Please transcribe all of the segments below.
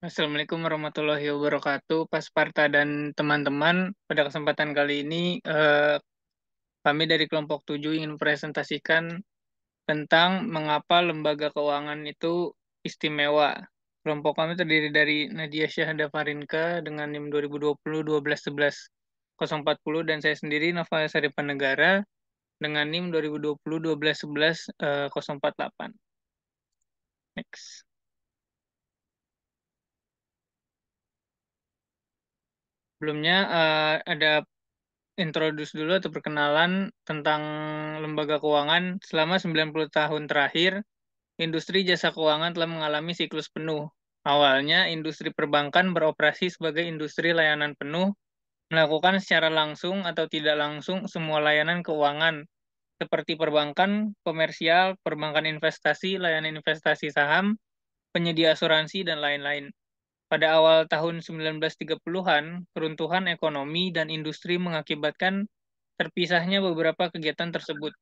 Assalamualaikum warahmatullahi wabarakatuh. Pak Sparta dan teman-teman, pada kesempatan kali ini kami dari kelompok 7 ingin presentasikan tentang mengapa lembaga keuangan itu istimewa. Kelompok kami terdiri dari Nadia Syahda Farinka dengan NIM 2020 1211 040 dan saya sendiri Noval Saripan Negara dengan NIM 2020 1211 048. Next. Sebelumnya ada introduce dulu atau perkenalan tentang lembaga keuangan. Selama 90 tahun terakhir, industri jasa keuangan telah mengalami siklus penuh. Awalnya, industri perbankan beroperasi sebagai industri layanan penuh, melakukan secara langsung atau tidak langsung semua layanan keuangan, seperti perbankan komersial, perbankan investasi, layanan investasi saham, penyedia asuransi, dan lain-lain. Pada awal tahun 1930-an, keruntuhan ekonomi dan industri mengakibatkan terpisahnya beberapa kegiatan tersebut.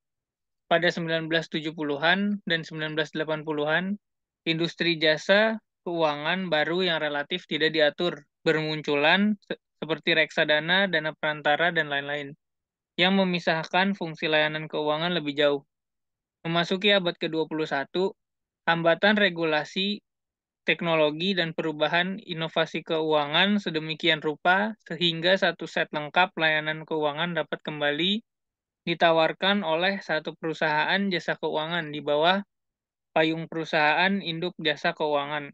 Pada 1970-an dan 1980-an, industri jasa keuangan baru yang relatif tidak diatur bermunculan seperti reksadana, dana perantara, dan lain-lain, yang memisahkan fungsi layanan keuangan lebih jauh. Memasuki abad ke-21, hambatan regulasi teknologi dan perubahan inovasi keuangan sedemikian rupa sehingga satu set lengkap layanan keuangan dapat kembali ditawarkan oleh satu perusahaan jasa keuangan di bawah payung perusahaan induk jasa keuangan.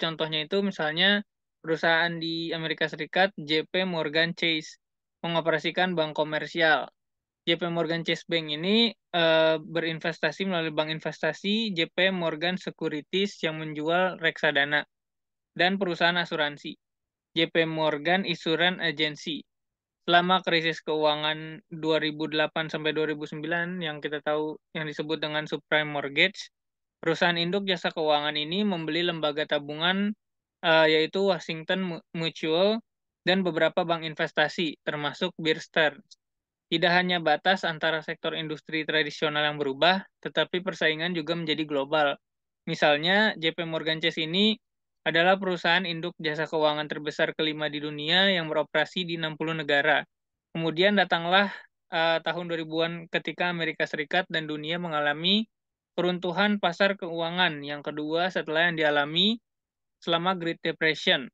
Contohnya itu misalnya perusahaan di Amerika Serikat, JP Morgan Chase, mengoperasikan bank komersial. JP Morgan Chase Bank ini berinvestasi melalui bank investasi JP Morgan Securities yang menjual reksadana dan perusahaan asuransi, JP Morgan Insurance Agency. Selama krisis keuangan 2008 sampai 2009 yang kita tahu yang disebut dengan subprime mortgage, perusahaan induk jasa keuangan ini membeli lembaga tabungan yaitu Washington Mutual dan beberapa bank investasi termasuk Bear Stearns. Tidak hanya batas antara sektor industri tradisional yang berubah, tetapi persaingan juga menjadi global. Misalnya, JP Morgan Chase ini adalah perusahaan induk jasa keuangan terbesar kelima di dunia yang beroperasi di 60 negara. Kemudian datanglah tahun 2000-an ketika Amerika Serikat dan dunia mengalami peruntuhan pasar keuangan yang kedua setelah yang dialami selama Great Depression.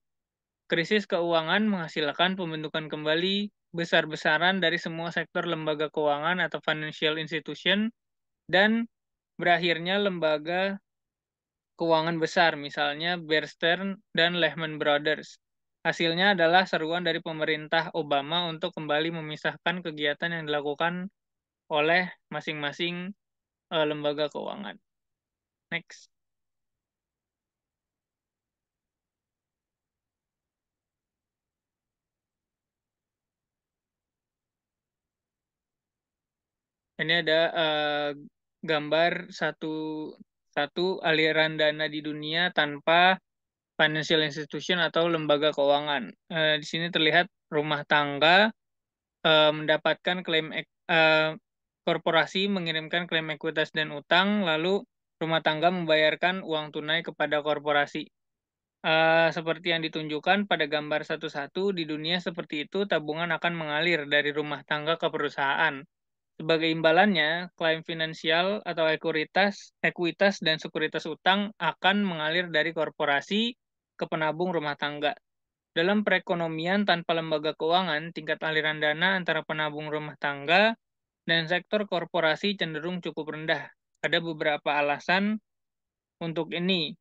Krisis keuangan menghasilkan pembentukan kembali besar-besaran dari semua sektor lembaga keuangan atau financial institution dan berakhirnya lembaga keuangan besar, misalnya Bear Stearns dan Lehman Brothers. Hasilnya adalah seruan dari pemerintah Obama untuk kembali memisahkan kegiatan yang dilakukan oleh masing-masing lembaga keuangan. Next. Ini ada gambar satu satu aliran dana di dunia tanpa financial institution atau lembaga keuangan. Di sini terlihat rumah tangga mendapatkan klaim korporasi mengirimkan klaim ekuitas dan utang, lalu rumah tangga membayarkan uang tunai kepada korporasi. Seperti yang ditunjukkan pada gambar 1-1, di dunia seperti itu tabungan akan mengalir dari rumah tangga ke perusahaan. Sebagai imbalannya, klaim finansial atau ekuitas dan sekuritas utang akan mengalir dari korporasi ke penabung rumah tangga. Dalam perekonomian tanpa lembaga keuangan, tingkat aliran dana antara penabung rumah tangga dan sektor korporasi cenderung cukup rendah. Ada beberapa alasan untuk ini,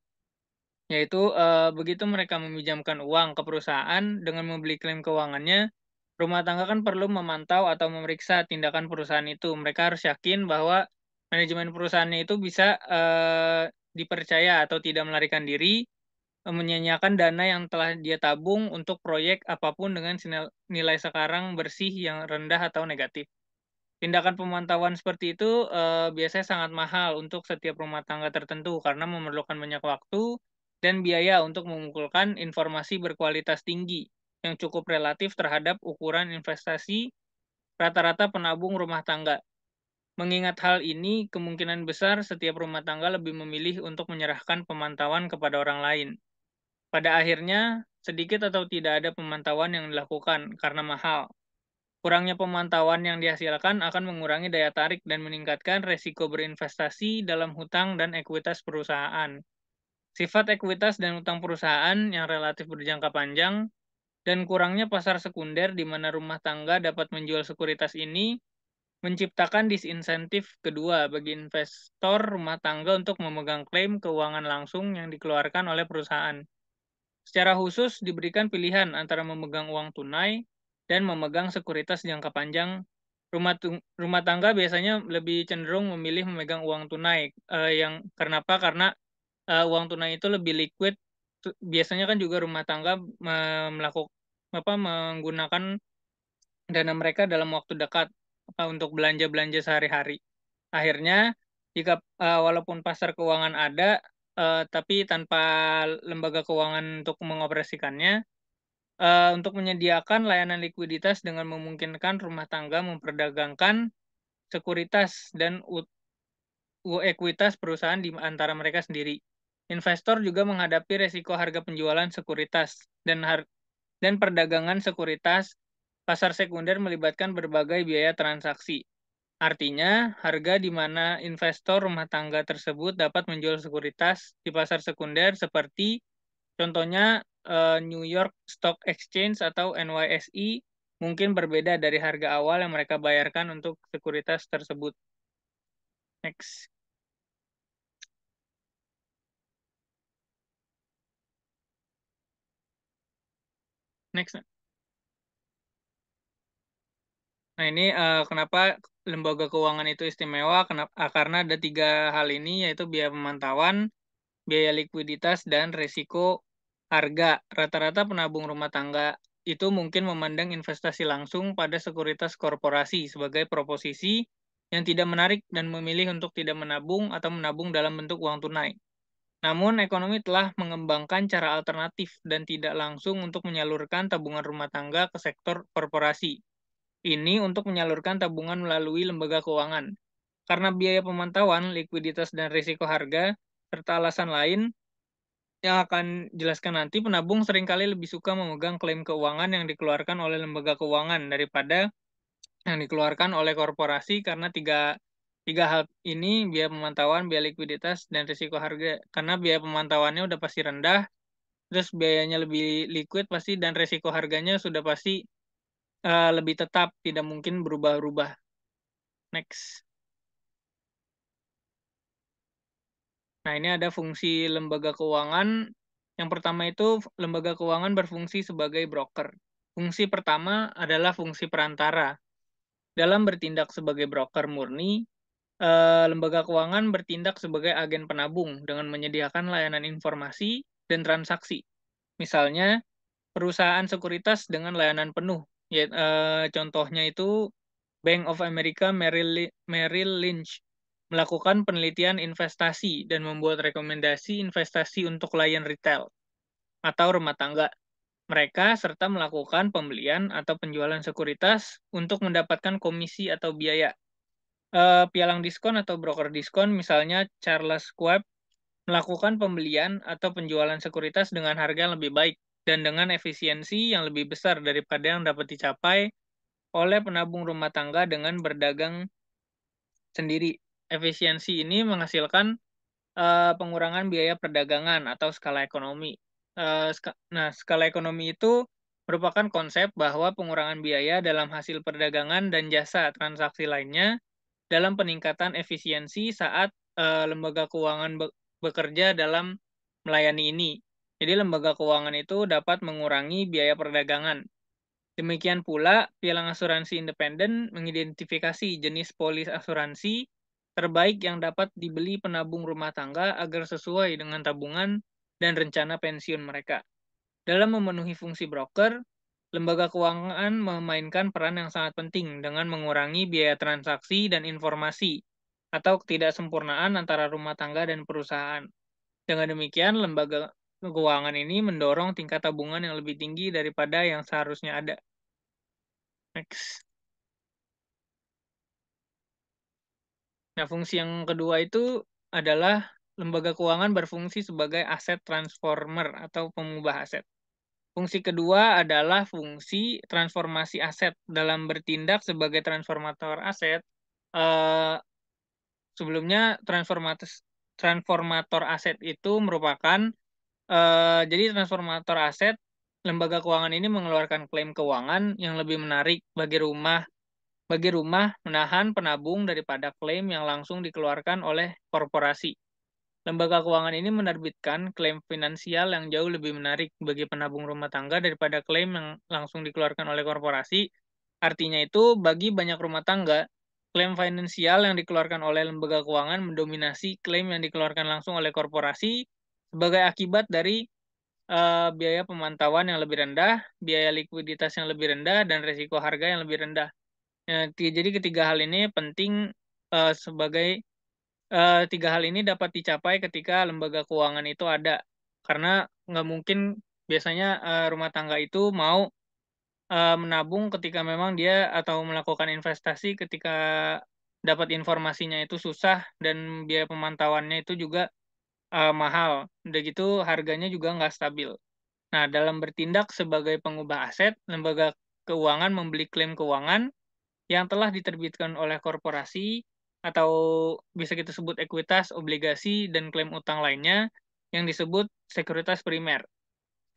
yaitu begitu mereka meminjamkan uang ke perusahaan dengan membeli klaim keuangannya, rumah tangga kan perlu memantau atau memeriksa tindakan perusahaan itu. Mereka harus yakin bahwa manajemen perusahaannya itu bisa dipercaya atau tidak melarikan diri, menyanyiakan dana yang telah dia tabung untuk proyek apapun dengan nilai sekarang bersih yang rendah atau negatif. Tindakan pemantauan seperti itu biasanya sangat mahal untuk setiap rumah tangga tertentu karena memerlukan banyak waktu dan biaya untuk mengumpulkan informasi berkualitas tinggi yang cukup relatif terhadap ukuran investasi rata-rata penabung rumah tangga. Mengingat hal ini, kemungkinan besar setiap rumah tangga lebih memilih untuk menyerahkan pemantauan kepada orang lain. Pada akhirnya, sedikit atau tidak ada pemantauan yang dilakukan karena mahal. Kurangnya pemantauan yang dihasilkan akan mengurangi daya tarik dan meningkatkan resiko berinvestasi dalam hutang dan ekuitas perusahaan. Sifat ekuitas dan hutang perusahaan yang relatif berjangka panjang dan kurangnya pasar sekunder di mana rumah tangga dapat menjual sekuritas ini menciptakan disinsentif kedua bagi investor rumah tangga untuk memegang klaim keuangan langsung yang dikeluarkan oleh perusahaan. Secara khusus diberikan pilihan antara memegang uang tunai dan memegang sekuritas jangka panjang. Rumah tangga biasanya lebih cenderung memilih memegang uang tunai. Yang kenapa? Karena uang tunai itu lebih liquid. Biasanya kan juga rumah tangga menggunakan dana mereka dalam waktu dekat untuk belanja-belanja sehari-hari. Akhirnya, jika walaupun pasar keuangan ada, tapi tanpa lembaga keuangan untuk mengoperasikannya, untuk menyediakan layanan likuiditas dengan memungkinkan rumah tangga memperdagangkan sekuritas dan ekuitas perusahaan di antara mereka sendiri. Investor juga menghadapi resiko harga penjualan sekuritas dan perdagangan sekuritas. Pasar sekunder melibatkan berbagai biaya transaksi. Artinya, harga di mana investor rumah tangga tersebut dapat menjual sekuritas di pasar sekunder seperti contohnya New York Stock Exchange atau NYSE mungkin berbeda dari harga awal yang mereka bayarkan untuk sekuritas tersebut. Next. Next. Nah, ini kenapa lembaga keuangan itu istimewa? Karena ada tiga hal ini, yaitu biaya pemantauan, biaya likuiditas, dan risiko harga. Rata-rata penabung rumah tangga itu mungkin memandang investasi langsung pada sekuritas korporasi sebagai proposisi yang tidak menarik dan memilih untuk tidak menabung atau menabung dalam bentuk uang tunai. Namun, ekonomi telah mengembangkan cara alternatif dan tidak langsung untuk menyalurkan tabungan rumah tangga ke sektor korporasi. Ini untuk menyalurkan tabungan melalui lembaga keuangan. Karena biaya pemantauan, likuiditas, dan risiko harga, serta alasan lain yang akan jelaskan nanti, penabung seringkali lebih suka memegang klaim keuangan yang dikeluarkan oleh lembaga keuangan daripada yang dikeluarkan oleh korporasi karena tiga hal ini, biaya pemantauan, biaya likuiditas, dan risiko harga. Karena biaya pemantauannya udah pasti rendah, terus biayanya lebih liquid pasti, dan risiko harganya sudah pasti lebih tetap, tidak mungkin berubah-ubah. Next. Nah, ini ada fungsi lembaga keuangan. Yang pertama itu, lembaga keuangan berfungsi sebagai broker. Fungsi pertama adalah fungsi perantara. Dalam bertindak sebagai broker murni, lembaga keuangan bertindak sebagai agen penabung dengan menyediakan layanan informasi dan transaksi. Misalnya, perusahaan sekuritas dengan layanan penuh. Contohnya itu Bank of America Merrill Lynch melakukan penelitian investasi dan membuat rekomendasi investasi untuk klien retail atau rumah tangga. Mereka serta melakukan pembelian atau penjualan sekuritas untuk mendapatkan komisi atau biaya. Pialang diskon atau broker diskon, misalnya Charles Schwab, melakukan pembelian atau penjualan sekuritas dengan harga yang lebih baik dan dengan efisiensi yang lebih besar daripada yang dapat dicapai oleh penabung rumah tangga dengan berdagang sendiri. Efisiensi ini menghasilkan pengurangan biaya perdagangan atau skala ekonomi. Nah, skala ekonomi itu merupakan konsep bahwa pengurangan biaya dalam hasil perdagangan dan jasa transaksi lainnya dalam peningkatan efisiensi saat lembaga keuangan bekerja dalam melayani ini. Jadi lembaga keuangan itu dapat mengurangi biaya perdagangan. Demikian pula, pialang asuransi independen mengidentifikasi jenis polis asuransi terbaik yang dapat dibeli penabung rumah tangga agar sesuai dengan tabungan dan rencana pensiun mereka. Dalam memenuhi fungsi broker, lembaga keuangan memainkan peran yang sangat penting dengan mengurangi biaya transaksi dan informasi atau ketidaksempurnaan antara rumah tangga dan perusahaan. Dengan demikian, lembaga keuangan ini mendorong tingkat tabungan yang lebih tinggi daripada yang seharusnya ada. Next. Nah, fungsi yang kedua itu adalah lembaga keuangan berfungsi sebagai aset transformer atau pengubah aset. Fungsi kedua adalah fungsi transformasi aset. Dalam bertindak sebagai transformator aset, eh, sebelumnya transformator aset itu merupakan jadi transformator aset, lembaga keuangan ini mengeluarkan klaim keuangan yang lebih menarik bagi rumah menahan penabung daripada klaim yang langsung dikeluarkan oleh korporasi. Lembaga keuangan ini menerbitkan klaim finansial yang jauh lebih menarik bagi penabung rumah tangga daripada klaim yang langsung dikeluarkan oleh korporasi. Artinya itu, bagi banyak rumah tangga, klaim finansial yang dikeluarkan oleh lembaga keuangan mendominasi klaim yang dikeluarkan langsung oleh korporasi sebagai akibat dari biaya pemantauan yang lebih rendah, biaya likuiditas yang lebih rendah, dan risiko harga yang lebih rendah. Ya, jadi ketiga hal ini penting sebagai tiga hal ini dapat dicapai ketika lembaga keuangan itu ada. Karena nggak mungkin biasanya rumah tangga itu mau menabung ketika memang dia atau melakukan investasi ketika dapat informasinya itu susah dan biaya pemantauannya itu juga mahal. Udah gitu harganya juga nggak stabil. Nah, dalam bertindak sebagai pengubah aset, lembaga keuangan membeli klaim keuangan yang telah diterbitkan oleh korporasi atau bisa kita sebut ekuitas, obligasi, dan klaim utang lainnya yang disebut sekuritas primer.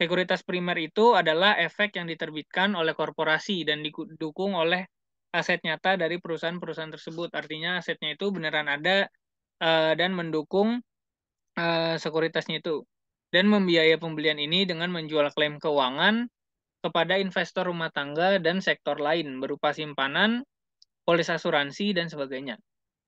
Sekuritas primer itu adalah efek yang diterbitkan oleh korporasi dan didukung oleh aset nyata dari perusahaan-perusahaan tersebut. Artinya asetnya itu beneran ada dan mendukung sekuritasnya itu. Dan membiayai pembelian ini dengan menjual klaim keuangan kepada investor rumah tangga dan sektor lain berupa simpanan, polis asuransi, dan sebagainya.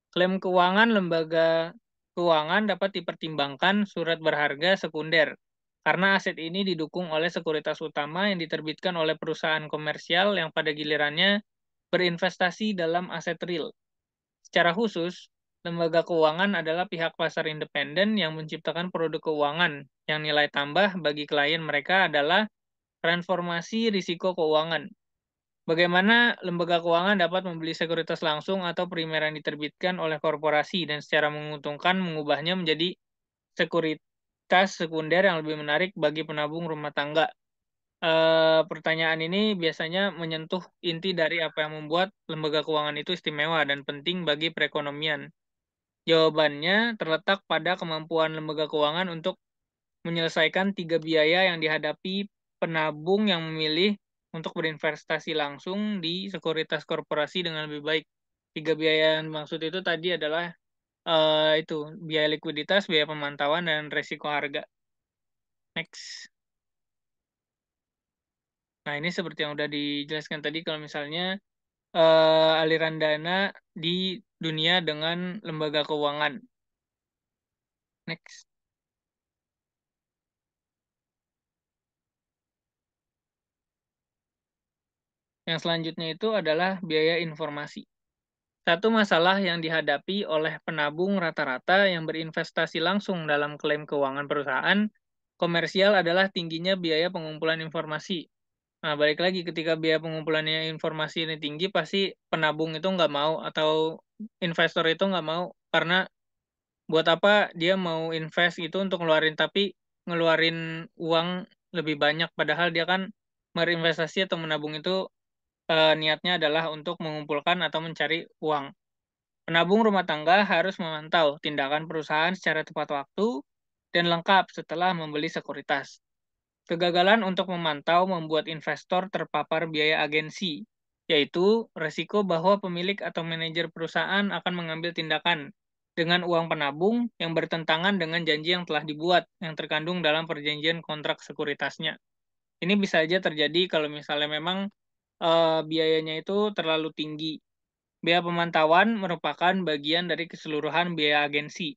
Klaim keuangan lembaga keuangan dapat dipertimbangkan surat berharga sekunder karena aset ini didukung oleh sekuritas utama yang diterbitkan oleh perusahaan komersial yang pada gilirannya berinvestasi dalam aset real. Secara khusus, lembaga keuangan adalah pihak pasar independen yang menciptakan produk keuangan yang nilai tambah bagi klien mereka adalah transformasi risiko keuangan. Bagaimana lembaga keuangan dapat membeli sekuritas langsung atau primer yang diterbitkan oleh korporasi dan secara menguntungkan mengubahnya menjadi sekuritas sekunder yang lebih menarik bagi penabung rumah tangga. Pertanyaan ini biasanya menyentuh inti dari apa yang membuat lembaga keuangan itu istimewa dan penting bagi perekonomian. Jawabannya terletak pada kemampuan lembaga keuangan untuk menyelesaikan tiga biaya yang dihadapi penabung yang memilih untuk berinvestasi langsung di sekuritas korporasi dengan lebih baik. Tiga biaya yang maksud itu tadi adalah itu biaya likuiditas, biaya pemantauan, dan resiko harga. Next. Nah, ini seperti yang udah dijelaskan tadi kalau misalnya aliran dana di dunia dengan lembaga keuangan. Next. Yang selanjutnya itu adalah biaya informasi. Satu masalah yang dihadapi oleh penabung rata-rata yang berinvestasi langsung dalam klaim keuangan perusahaan komersial adalah tingginya biaya pengumpulan informasi. Nah, balik lagi ketika biaya pengumpulannya informasi ini tinggi, pasti penabung itu nggak mau atau investor itu nggak mau karena buat apa dia mau invest itu untuk ngeluarin tapi ngeluarin uang lebih banyak padahal dia kan berinvestasi atau menabung itu niatnya adalah untuk mengumpulkan atau mencari uang. Penabung rumah tangga harus memantau tindakan perusahaan secara tepat waktu dan lengkap setelah membeli sekuritas. Kegagalan untuk memantau membuat investor terpapar biaya agensi, yaitu resiko bahwa pemilik atau manajer perusahaan akan mengambil tindakan dengan uang penabung yang bertentangan dengan janji yang telah dibuat yang terkandung dalam perjanjian kontrak sekuritasnya. Ini bisa saja terjadi kalau misalnya memang biayanya itu terlalu tinggi. Biaya pemantauan merupakan bagian dari keseluruhan biaya agensi.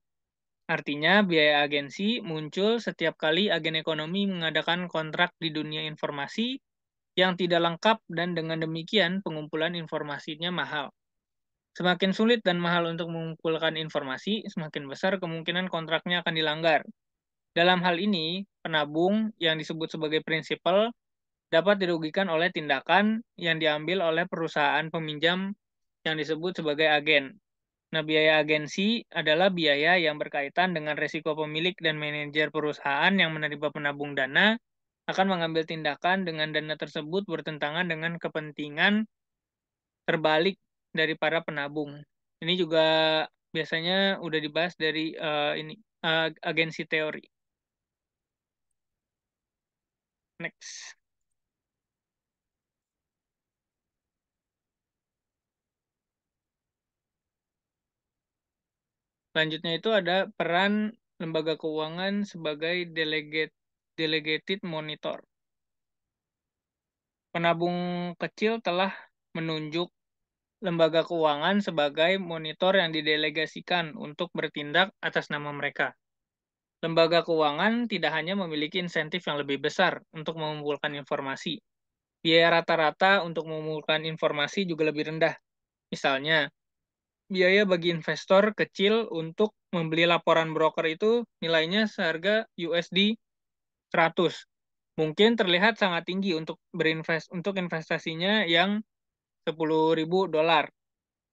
Artinya, biaya agensi muncul setiap kali agen ekonomi mengadakan kontrak di dunia informasi yang tidak lengkap dan dengan demikian pengumpulan informasinya mahal. Semakin sulit dan mahal untuk mengumpulkan informasi, semakin besar kemungkinan kontraknya akan dilanggar. Dalam hal ini, penabung yang disebut sebagai prinsipal dapat dirugikan oleh tindakan yang diambil oleh perusahaan peminjam yang disebut sebagai agen. Nah, biaya agensi adalah biaya yang berkaitan dengan risiko pemilik dan manajer perusahaan yang menerima penabung dana akan mengambil tindakan dengan dana tersebut bertentangan dengan kepentingan terbalik dari para penabung. Ini juga biasanya udah dibahas dari agensi teori. Next. Selanjutnya itu ada peran lembaga keuangan sebagai delegated monitor. Penabung kecil telah menunjuk lembaga keuangan sebagai monitor yang didelegasikan untuk bertindak atas nama mereka. Lembaga keuangan tidak hanya memiliki insentif yang lebih besar untuk mengumpulkan informasi. Biaya rata-rata untuk mengumpulkan informasi juga lebih rendah. Misalnya, biaya bagi investor kecil untuk membeli laporan broker itu nilainya seharga USD 100. Mungkin terlihat sangat tinggi untuk investasinya yang 10.000 dolar.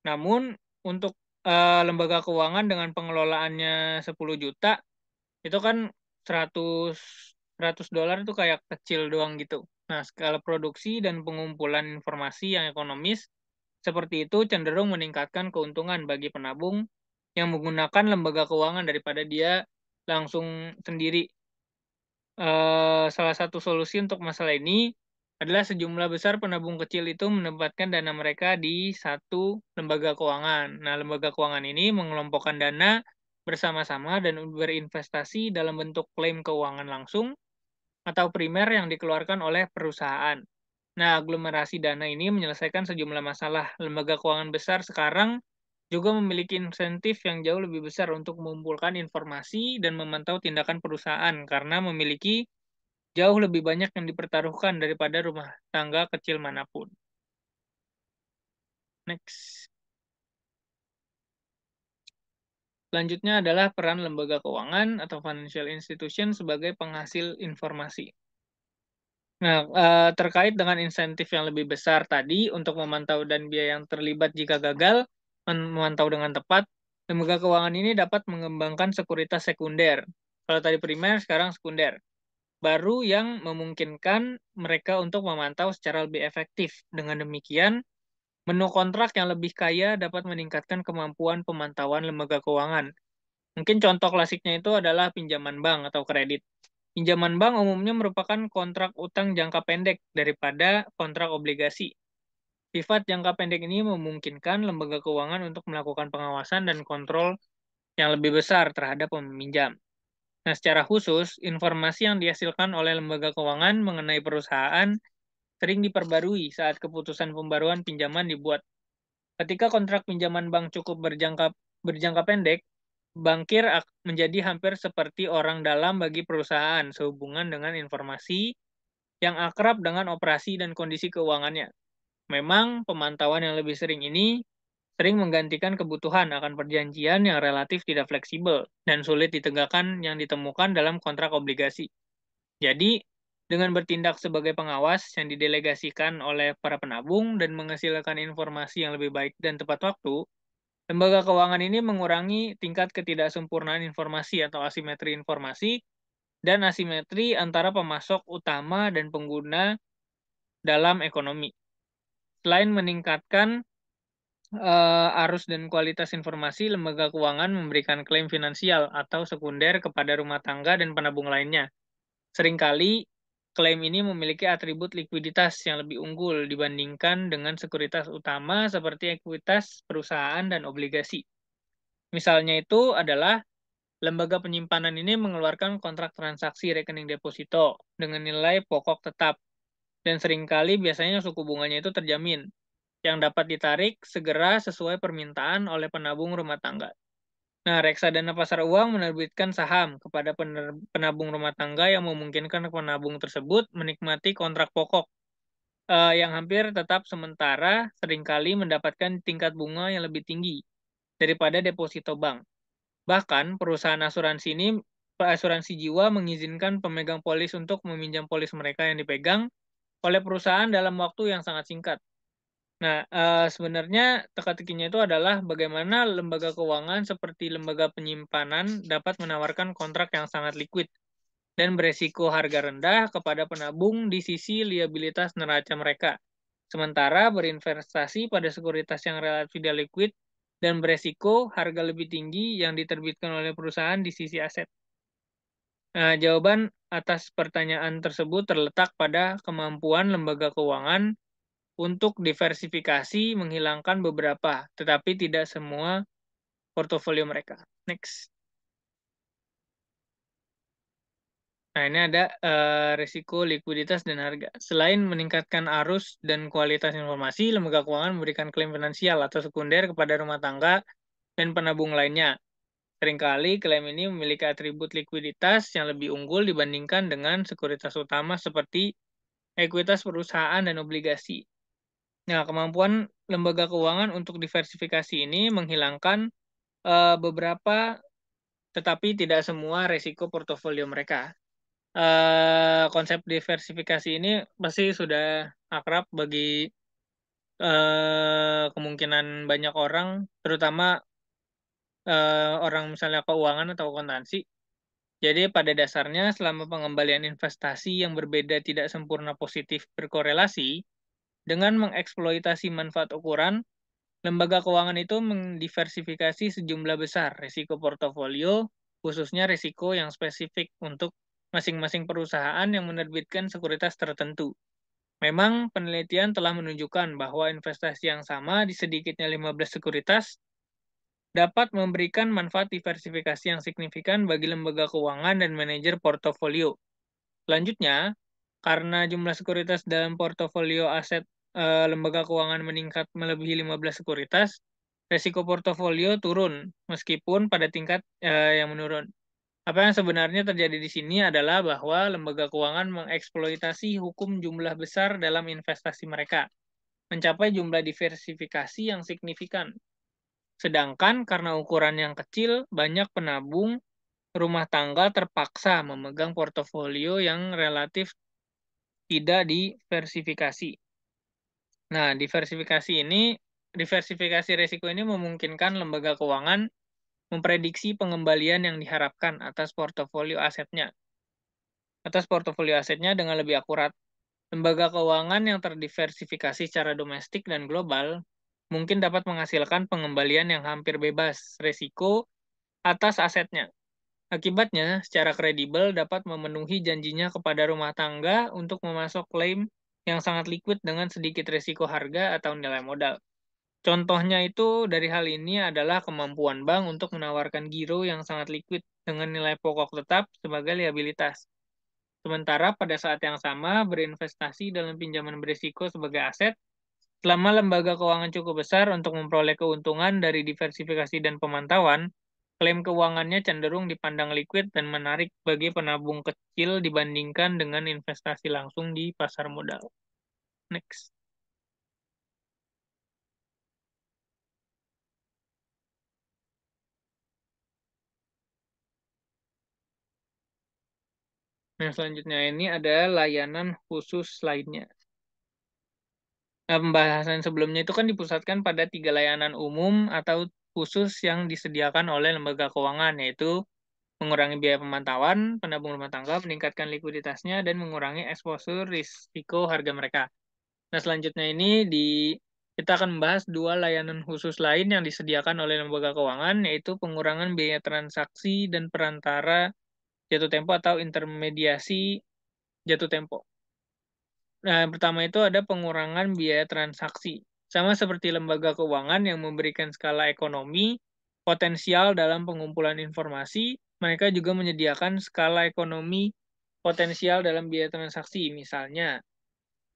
Namun untuk lembaga keuangan dengan pengelolaannya 10 juta itu kan 100 100 dolar itu kayak kecil doang gitu. Nah, skala produksi dan pengumpulan informasi yang ekonomis seperti itu cenderung meningkatkan keuntungan bagi penabung yang menggunakan lembaga keuangan daripada dia langsung sendiri. Salah satu solusi untuk masalah ini adalah sejumlah besar penabung kecil itu menempatkan dana mereka di satu lembaga keuangan. Nah, lembaga keuangan ini mengelompokkan dana bersama-sama dan berinvestasi dalam bentuk klaim keuangan langsung atau primer yang dikeluarkan oleh perusahaan. Nah, aglomerasi dana ini menyelesaikan sejumlah masalah. Lembaga keuangan besar sekarang juga memiliki insentif yang jauh lebih besar untuk mengumpulkan informasi dan memantau tindakan perusahaan karena memiliki jauh lebih banyak yang dipertaruhkan daripada rumah tangga kecil manapun. Next. Selanjutnya adalah peran lembaga keuangan atau financial institution sebagai penghasil informasi. Nah, terkait dengan insentif yang lebih besar tadi untuk memantau dan biaya yang terlibat jika gagal memantau dengan tepat, lembaga keuangan ini dapat mengembangkan sekuritas sekunder. Kalau tadi primer, sekarang sekunder. Baru yang memungkinkan mereka untuk memantau secara lebih efektif. Dengan demikian, menu kontrak yang lebih kaya dapat meningkatkan kemampuan pemantauan lembaga keuangan. Mungkin contoh klasiknya itu adalah pinjaman bank atau kredit. Pinjaman bank umumnya merupakan kontrak utang jangka pendek daripada kontrak obligasi. Sifat jangka pendek ini memungkinkan lembaga keuangan untuk melakukan pengawasan dan kontrol yang lebih besar terhadap peminjam. Nah, secara khusus, informasi yang dihasilkan oleh lembaga keuangan mengenai perusahaan sering diperbarui saat keputusan pembaruan pinjaman dibuat. Ketika kontrak pinjaman bank cukup berjangka pendek, bankir menjadi hampir seperti orang dalam bagi perusahaan sehubungan dengan informasi yang akrab dengan operasi dan kondisi keuangannya. Memang pemantauan yang lebih sering ini sering menggantikan kebutuhan akan perjanjian yang relatif tidak fleksibel dan sulit ditegakkan yang ditemukan dalam kontrak obligasi. Jadi, dengan bertindak sebagai pengawas yang didelegasikan oleh para penabung dan menghasilkan informasi yang lebih baik dan tepat waktu, lembaga keuangan ini mengurangi tingkat ketidaksempurnaan informasi atau asimetri informasi dan asimetri antara pemasok utama dan pengguna dalam ekonomi. Selain meningkatkan arus dan kualitas informasi, lembaga keuangan memberikan klaim finansial atau sekunder kepada rumah tangga dan penabung lainnya. Seringkali, klaim ini memiliki atribut likuiditas yang lebih unggul dibandingkan dengan sekuritas utama seperti ekuitas perusahaan dan obligasi. Misalnya itu adalah lembaga penyimpanan ini mengeluarkan kontrak transaksi rekening deposito dengan nilai pokok tetap dan seringkali biasanya suku bunganya itu terjamin yang dapat ditarik segera sesuai permintaan oleh penabung rumah tangga. Nah, reksadana pasar uang menerbitkan saham kepada penabung rumah tangga yang memungkinkan penabung tersebut menikmati kontrak pokok yang hampir tetap sementara seringkali mendapatkan tingkat bunga yang lebih tinggi daripada deposito bank. Bahkan, perusahaan asuransi jiwa mengizinkan pemegang polis untuk meminjam polis mereka yang dipegang oleh perusahaan dalam waktu yang sangat singkat. Nah, sebenarnya teka-tekinya itu adalah bagaimana lembaga keuangan seperti lembaga penyimpanan dapat menawarkan kontrak yang sangat liquid dan beresiko harga rendah kepada penabung di sisi liabilitas neraca mereka. Sementara berinvestasi pada sekuritas yang relatif tidak liquid dan beresiko harga lebih tinggi yang diterbitkan oleh perusahaan di sisi aset. Nah, jawaban atas pertanyaan tersebut terletak pada kemampuan lembaga keuangan untuk diversifikasi menghilangkan beberapa, tetapi tidak semua portofolio mereka. Next. Nah, ini ada risiko likuiditas dan harga. Selain meningkatkan arus dan kualitas informasi, lembaga keuangan memberikan klaim finansial atau sekunder kepada rumah tangga dan penabung lainnya. Seringkali klaim ini memiliki atribut likuiditas yang lebih unggul dibandingkan dengan sekuritas utama seperti ekuitas perusahaan dan obligasi. Nah, kemampuan lembaga keuangan untuk diversifikasi ini menghilangkan beberapa, tetapi tidak semua resiko portofolio mereka. Konsep diversifikasi ini pasti sudah akrab bagi kemungkinan banyak orang, terutama orang misalnya keuangan atau akuntansi. Jadi pada dasarnya selama pengembalian investasi yang berbeda tidak sempurna positif berkorelasi dengan mengeksploitasi manfaat ukuran, lembaga keuangan itu mendiversifikasi sejumlah besar risiko portofolio, khususnya risiko yang spesifik untuk masing-masing perusahaan yang menerbitkan sekuritas tertentu. Memang penelitian telah menunjukkan bahwa investasi yang sama di sedikitnya 15 sekuritas dapat memberikan manfaat diversifikasi yang signifikan bagi lembaga keuangan dan manajer portofolio. Selanjutnya, karena jumlah sekuritas dalam portofolio aset lembaga keuangan meningkat melebihi 15 sekuritas, resiko portofolio turun meskipun pada tingkat yang menurun. Apa yang sebenarnya terjadi di sini adalah bahwa lembaga keuangan mengeksploitasi hukum jumlah besar dalam investasi mereka, mencapai jumlah diversifikasi yang signifikan. Sedangkan karena ukuran yang kecil, banyak penabung rumah tangga terpaksa memegang portofolio yang relatif tidak diversifikasi. Nah, diversifikasi risiko ini memungkinkan lembaga keuangan memprediksi pengembalian yang diharapkan atas portofolio asetnya dengan lebih akurat. Lembaga keuangan yang terdiversifikasi secara domestik dan global mungkin dapat menghasilkan pengembalian yang hampir bebas risiko atas asetnya. Akibatnya, secara kredibel dapat memenuhi janjinya kepada rumah tangga untuk memasok klaim yang sangat liquid dengan sedikit risiko harga atau nilai modal. Contohnya itu dari hal ini adalah kemampuan bank untuk menawarkan giro yang sangat liquid dengan nilai pokok tetap sebagai liabilitas. Sementara pada saat yang sama berinvestasi dalam pinjaman berisiko sebagai aset, selama lembaga keuangan cukup besar untuk memperoleh keuntungan dari diversifikasi dan pemantauan, klaim keuangannya cenderung dipandang liquid dan menarik bagi penabung kecil dibandingkan dengan investasi langsung di pasar modal. Next. Nah, selanjutnya ini ada layanan khusus lainnya. Nah, pembahasan sebelumnya itu kan dipusatkan pada 3 layanan umum atau khusus yang disediakan oleh lembaga keuangan, yaitu mengurangi biaya pemantauan, penabung rumah tangga, meningkatkan likuiditasnya, dan mengurangi eksposur risiko harga mereka. Nah, selanjutnya ini kita akan membahas 2 layanan khusus lain yang disediakan oleh lembaga keuangan, yaitu pengurangan biaya transaksi dan perantara jatuh tempo atau intermediasi jatuh tempo. Nah, yang pertama itu ada pengurangan biaya transaksi. Sama seperti lembaga keuangan yang memberikan skala ekonomi potensial dalam pengumpulan informasi, mereka juga menyediakan skala ekonomi potensial dalam biaya transaksi. Misalnya,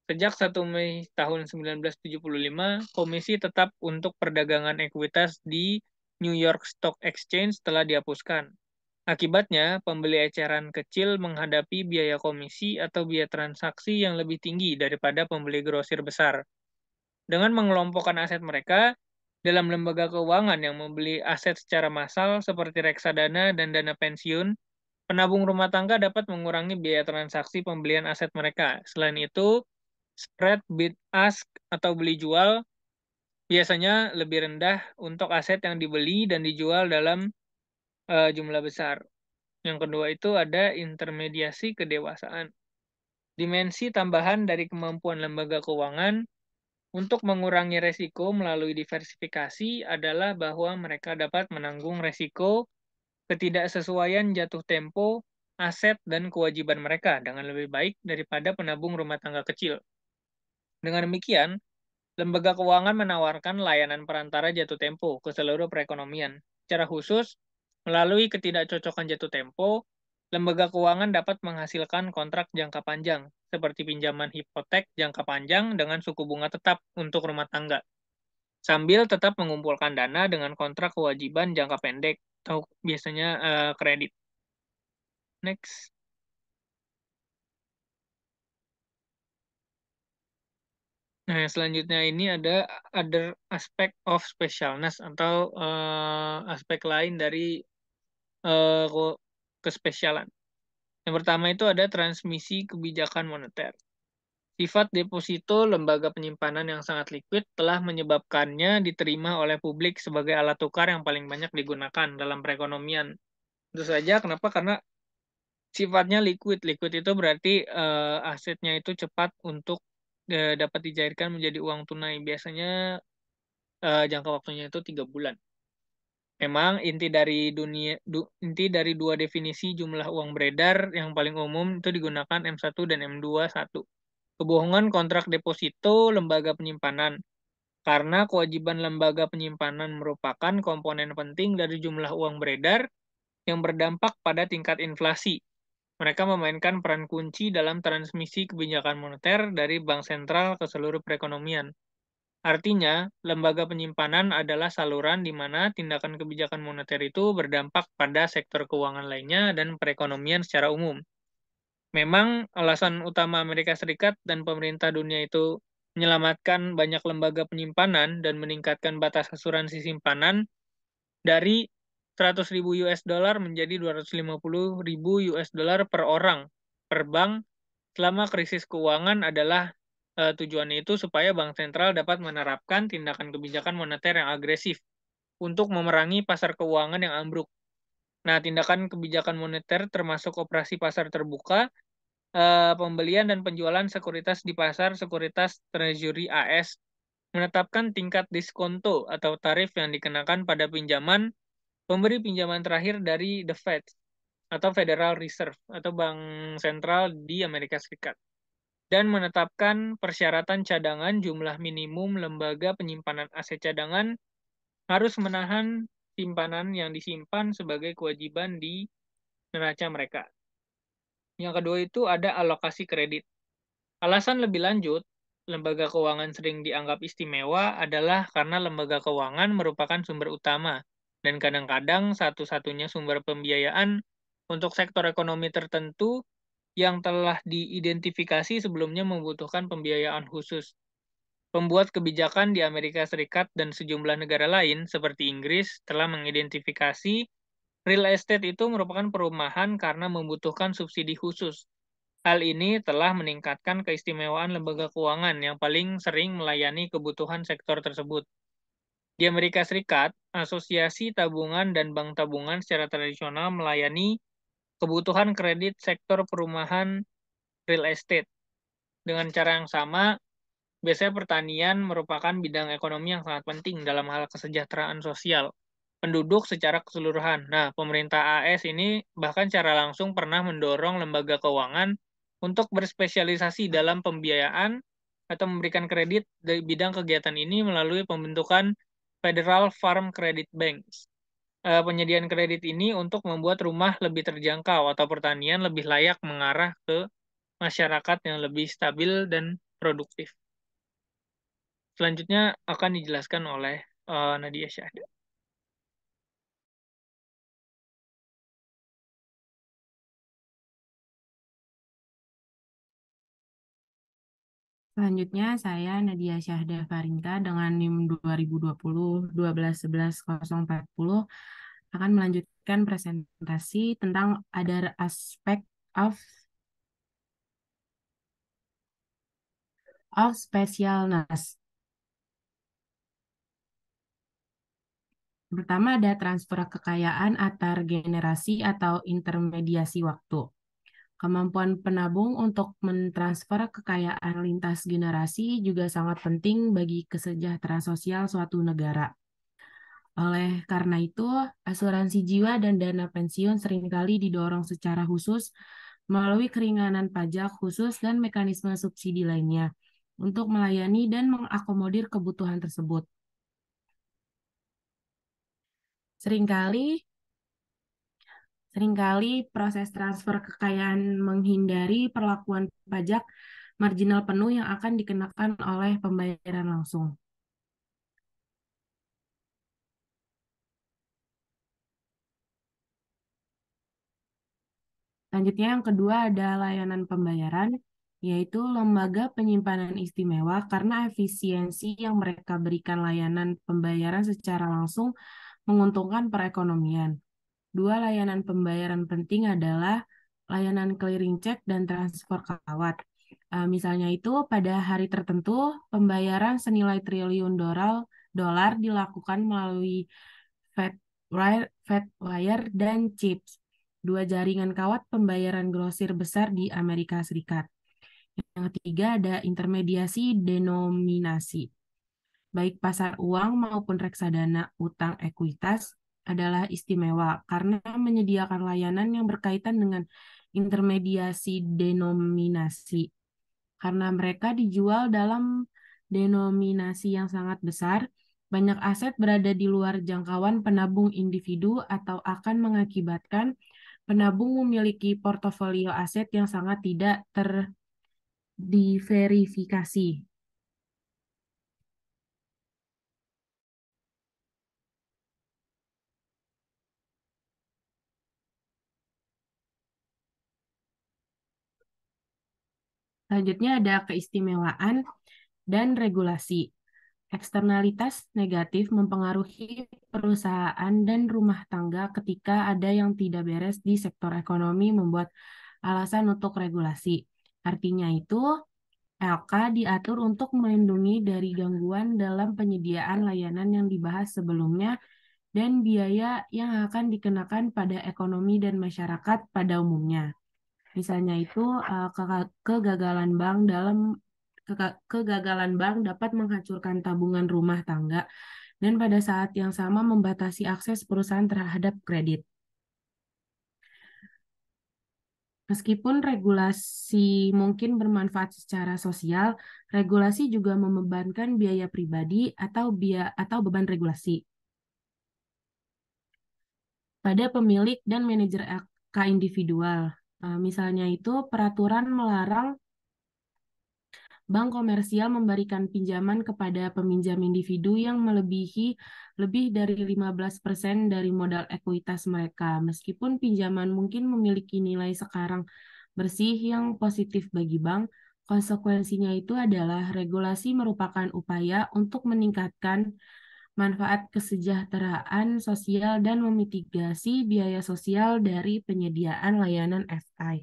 sejak 1 Mei tahun 1975, Komisi Tetap untuk Perdagangan Ekuitas di New York Stock Exchange telah dihapuskan. Akibatnya, pembeli eceran kecil menghadapi biaya komisi atau biaya transaksi yang lebih tinggi daripada pembeli grosir besar. Dengan mengelompokkan aset mereka dalam lembaga keuangan yang membeli aset secara massal seperti reksadana dan dana pensiun, penabung rumah tangga dapat mengurangi biaya transaksi pembelian aset mereka. Selain itu, spread bid ask atau beli jual biasanya lebih rendah untuk aset yang dibeli dan dijual dalam jumlah besar. Yang kedua itu ada intermediasi kedewasaan. Dimensi tambahan dari kemampuan lembaga keuangan untuk mengurangi resiko melalui diversifikasi adalah bahwa mereka dapat menanggung resiko ketidaksesuaian jatuh tempo, aset, dan kewajiban mereka dengan lebih baik daripada penabung rumah tangga kecil. Dengan demikian, lembaga keuangan menawarkan layanan perantara jatuh tempo ke seluruh perekonomian. Secara khusus, melalui ketidakcocokan jatuh tempo, lembaga keuangan dapat menghasilkan kontrak jangka panjang, seperti pinjaman hipotek jangka panjang dengan suku bunga tetap untuk rumah tangga, sambil tetap mengumpulkan dana dengan kontrak kewajiban jangka pendek, atau biasanya kredit. Next. Nah, selanjutnya ini ada other aspect of specialness atau aspek lain dari eh, kespesialan. Yang pertama itu ada transmisi kebijakan moneter. Sifat deposito lembaga penyimpanan yang sangat liquid telah menyebabkannya diterima oleh publik sebagai alat tukar yang paling banyak digunakan dalam perekonomian. Tentu saja, kenapa? Karena sifatnya liquid. Liquid itu berarti asetnya itu cepat untuk dapat dicairkan menjadi uang tunai. Biasanya jangka waktunya itu 3 bulan. Memang inti dari dua definisi jumlah uang beredar yang paling umum itu digunakan M1 dan M21. Kebohongan kontrak deposito lembaga penyimpanan. Karena kewajiban lembaga penyimpanan merupakan komponen penting dari jumlah uang beredar yang berdampak pada tingkat inflasi. Mereka memainkan peran kunci dalam transmisi kebijakan moneter dari bank sentral ke seluruh perekonomian. Artinya, lembaga penyimpanan adalah saluran di mana tindakan kebijakan moneter itu berdampak pada sektor keuangan lainnya dan perekonomian secara umum. Memang alasan utama Amerika Serikat dan pemerintah dunia itu menyelamatkan banyak lembaga penyimpanan dan meningkatkan batas asuransi simpanan dari 100.000 US dollar menjadi 250.000 US dollar per orang per bank selama krisis keuangan adalah tujuannya itu supaya bank sentral dapat menerapkan tindakan kebijakan moneter yang agresif untuk memerangi pasar keuangan yang ambruk. Nah, tindakan kebijakan moneter termasuk operasi pasar terbuka, pembelian dan penjualan sekuritas di pasar sekuritas Treasury AS, menetapkan tingkat diskonto atau tarif yang dikenakan pada pinjaman pemberi pinjaman terakhir dari The Fed atau Federal Reserve atau Bank Sentral di Amerika Serikat, dan menetapkan persyaratan cadangan jumlah minimum lembaga penyimpanan aset cadangan harus menahan simpanan yang disimpan sebagai kewajiban di neraca mereka. Yang kedua itu ada alokasi kredit. Alasan lebih lanjut, lembaga keuangan sering dianggap istimewa adalah karena lembaga keuangan merupakan sumber utama dan kadang-kadang satu-satunya sumber pembiayaan untuk sektor ekonomi tertentu yang telah diidentifikasi sebelumnya membutuhkan pembiayaan khusus. Pembuat kebijakan di Amerika Serikat dan sejumlah negara lain seperti Inggris telah mengidentifikasi real estate itu merupakan perumahan karena membutuhkan subsidi khusus. Hal ini telah meningkatkan keistimewaan lembaga keuangan yang paling sering melayani kebutuhan sektor tersebut. Di Amerika Serikat, Asosiasi Tabungan dan Bank Tabungan secara tradisional melayani kebutuhan kredit sektor perumahan real estate. Dengan cara yang sama, biasanya pertanian merupakan bidang ekonomi yang sangat penting dalam hal kesejahteraan sosial penduduk secara keseluruhan. Nah, pemerintah AS ini bahkan secara langsung pernah mendorong lembaga keuangan untuk berspesialisasi dalam pembiayaan atau memberikan kredit dari bidang kegiatan ini melalui pembentukan Federal Farm Credit Banks. Penyediaan kredit ini untuk membuat rumah lebih terjangkau atau pertanian lebih layak mengarah ke masyarakat yang lebih stabil dan produktif. Selanjutnya akan dijelaskan oleh Nadia Syahda. Selanjutnya, saya Nadia Syahda Farinka dengan NIM 2020 1211040 akan melanjutkan presentasi tentang other aspect of specialness. Pertama ada transfer kekayaan antar generasi atau intermediasi waktu. Kemampuan penabung untuk mentransfer kekayaan lintas generasi juga sangat penting bagi kesejahteraan sosial suatu negara. Oleh karena itu, asuransi jiwa dan dana pensiun seringkali didorong secara khusus melalui keringanan pajak khusus dan mekanisme subsidi lainnya untuk melayani dan mengakomodir kebutuhan tersebut. Seringkali Seringkali proses transfer kekayaan menghindari perlakuan pajak marginal penuh yang akan dikenakan oleh pembayaran langsung. Selanjutnya yang kedua ada layanan pembayaran, yaitu lembaga penyimpanan istimewa karena efisiensi yang mereka berikan layanan pembayaran secara langsung menguntungkan perekonomian. Dua layanan pembayaran penting adalah layanan clearing check dan transfer kawat. Misalnya itu pada hari tertentu pembayaran senilai triliun dolar dilakukan melalui Fedwire dan CHIPS, dua jaringan kawat pembayaran grosir besar di Amerika Serikat. Yang ketiga ada intermediasi denominasi. Baik pasar uang maupun reksadana utang ekuitas adalah istimewa karena menyediakan layanan yang berkaitan dengan intermediasi denominasi. Karena mereka dijual dalam denominasi yang sangat besar, banyak aset berada di luar jangkauan penabung individu atau akan mengakibatkan penabung memiliki portofolio aset yang sangat tidak terdiverifikasi. Selanjutnya ada keistimewaan dan regulasi. Eksternalitas negatif mempengaruhi perusahaan dan rumah tangga ketika ada yang tidak beres di sektor ekonomi membuat alasan untuk regulasi. Artinya itu, LK diatur untuk melindungi dari gangguan dalam penyediaan layanan yang dibahas sebelumnya dan biaya yang akan dikenakan pada ekonomi dan masyarakat pada umumnya. Misalnya itu kegagalan bank kegagalan bank dapat menghancurkan tabungan rumah tangga dan pada saat yang sama membatasi akses perusahaan terhadap kredit. Meskipun regulasi mungkin bermanfaat secara sosial, regulasi juga membebankan biaya pribadi atau beban regulasi pada pemilik dan manajer LK individual. Misalnya itu peraturan melarang bank komersial memberikan pinjaman kepada peminjam individu yang melebihi lebih dari 15% dari modal ekuitas mereka, meskipun pinjaman mungkin memiliki nilai sekarang bersih yang positif bagi bank. Konsekuensinya itu adalah regulasi merupakan upaya untuk meningkatkan manfaat kesejahteraan sosial dan memitigasi biaya sosial dari penyediaan layanan FI.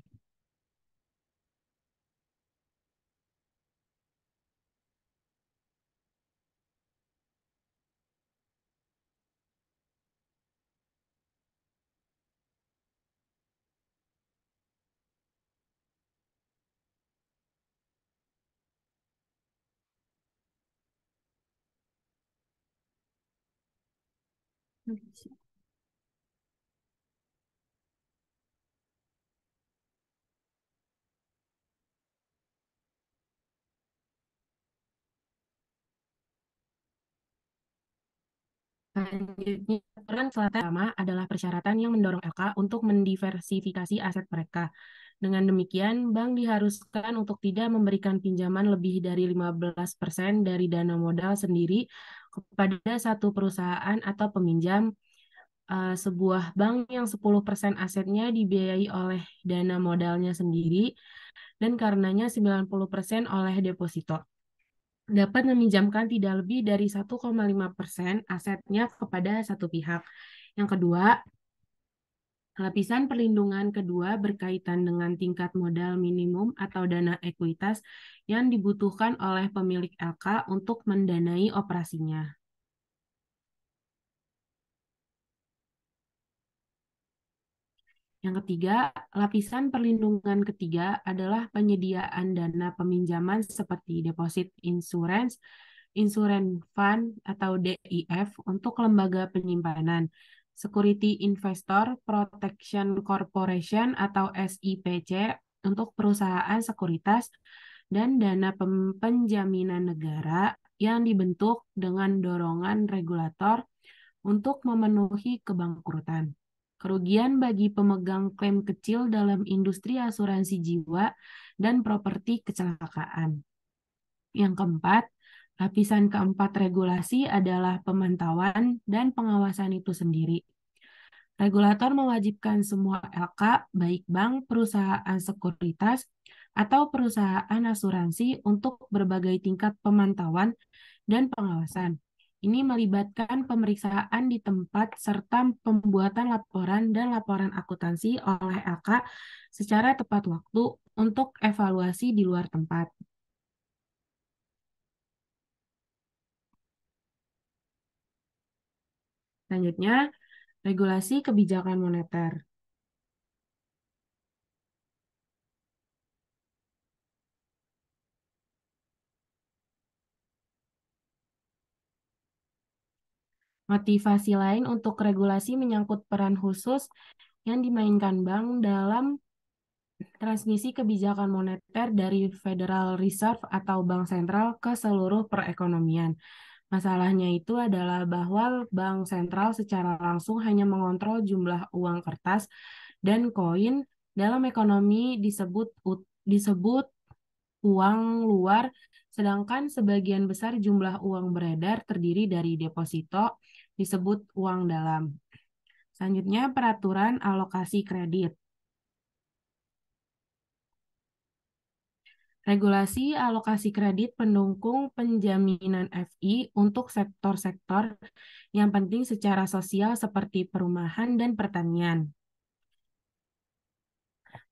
Selanjutnya, aturan pertama adalah persyaratan yang mendorong LK untuk mendiversifikasi aset mereka. Dengan demikian, bank diharuskan untuk tidak memberikan pinjaman lebih dari 15% dari dana modal sendiri kepada satu perusahaan atau peminjam. Sebuah bank yang 10% asetnya dibiayai oleh dana modalnya sendiri dan karenanya 90% oleh deposito dapat meminjamkan tidak lebih dari 1,5% asetnya kepada satu pihak. Yang kedua, lapisan perlindungan kedua berkaitan dengan tingkat modal minimum atau dana ekuitas yang dibutuhkan oleh pemilik LK untuk mendanai operasinya. Yang ketiga, lapisan perlindungan ketiga adalah penyediaan dana peminjaman seperti deposit insurance, insurance fund atau DIF untuk lembaga penyimpanan, Security Investor Protection Corporation atau SIPC untuk perusahaan sekuritas, dan dana penjaminan negara yang dibentuk dengan dorongan regulator untuk memenuhi kebangkrutan. Kerugian bagi pemegang klaim kecil dalam industri asuransi jiwa dan properti kecelakaan. Yang keempat, lapisan keempat regulasi adalah pemantauan dan pengawasan itu sendiri. Regulator mewajibkan semua LK, baik bank, perusahaan sekuritas, atau perusahaan asuransi untuk berbagai tingkat pemantauan dan pengawasan. Ini melibatkan pemeriksaan di tempat serta pembuatan laporan dan laporan akuntansi oleh LK secara tepat waktu untuk evaluasi di luar tempat. Selanjutnya, regulasi kebijakan moneter. Motivasi lain untuk regulasi menyangkut peran khusus yang dimainkan bank dalam transmisi kebijakan moneter dari Federal Reserve atau Bank Sentral ke seluruh perekonomian. Masalahnya itu adalah bahwa bank sentral secara langsung hanya mengontrol jumlah uang kertas dan koin dalam ekonomi disebut uang luar, sedangkan sebagian besar jumlah uang beredar terdiri dari deposito disebut uang dalam. Selanjutnya, peraturan alokasi kredit. Regulasi alokasi kredit pendukung penjaminan FI untuk sektor-sektor yang penting secara sosial seperti perumahan dan pertanian.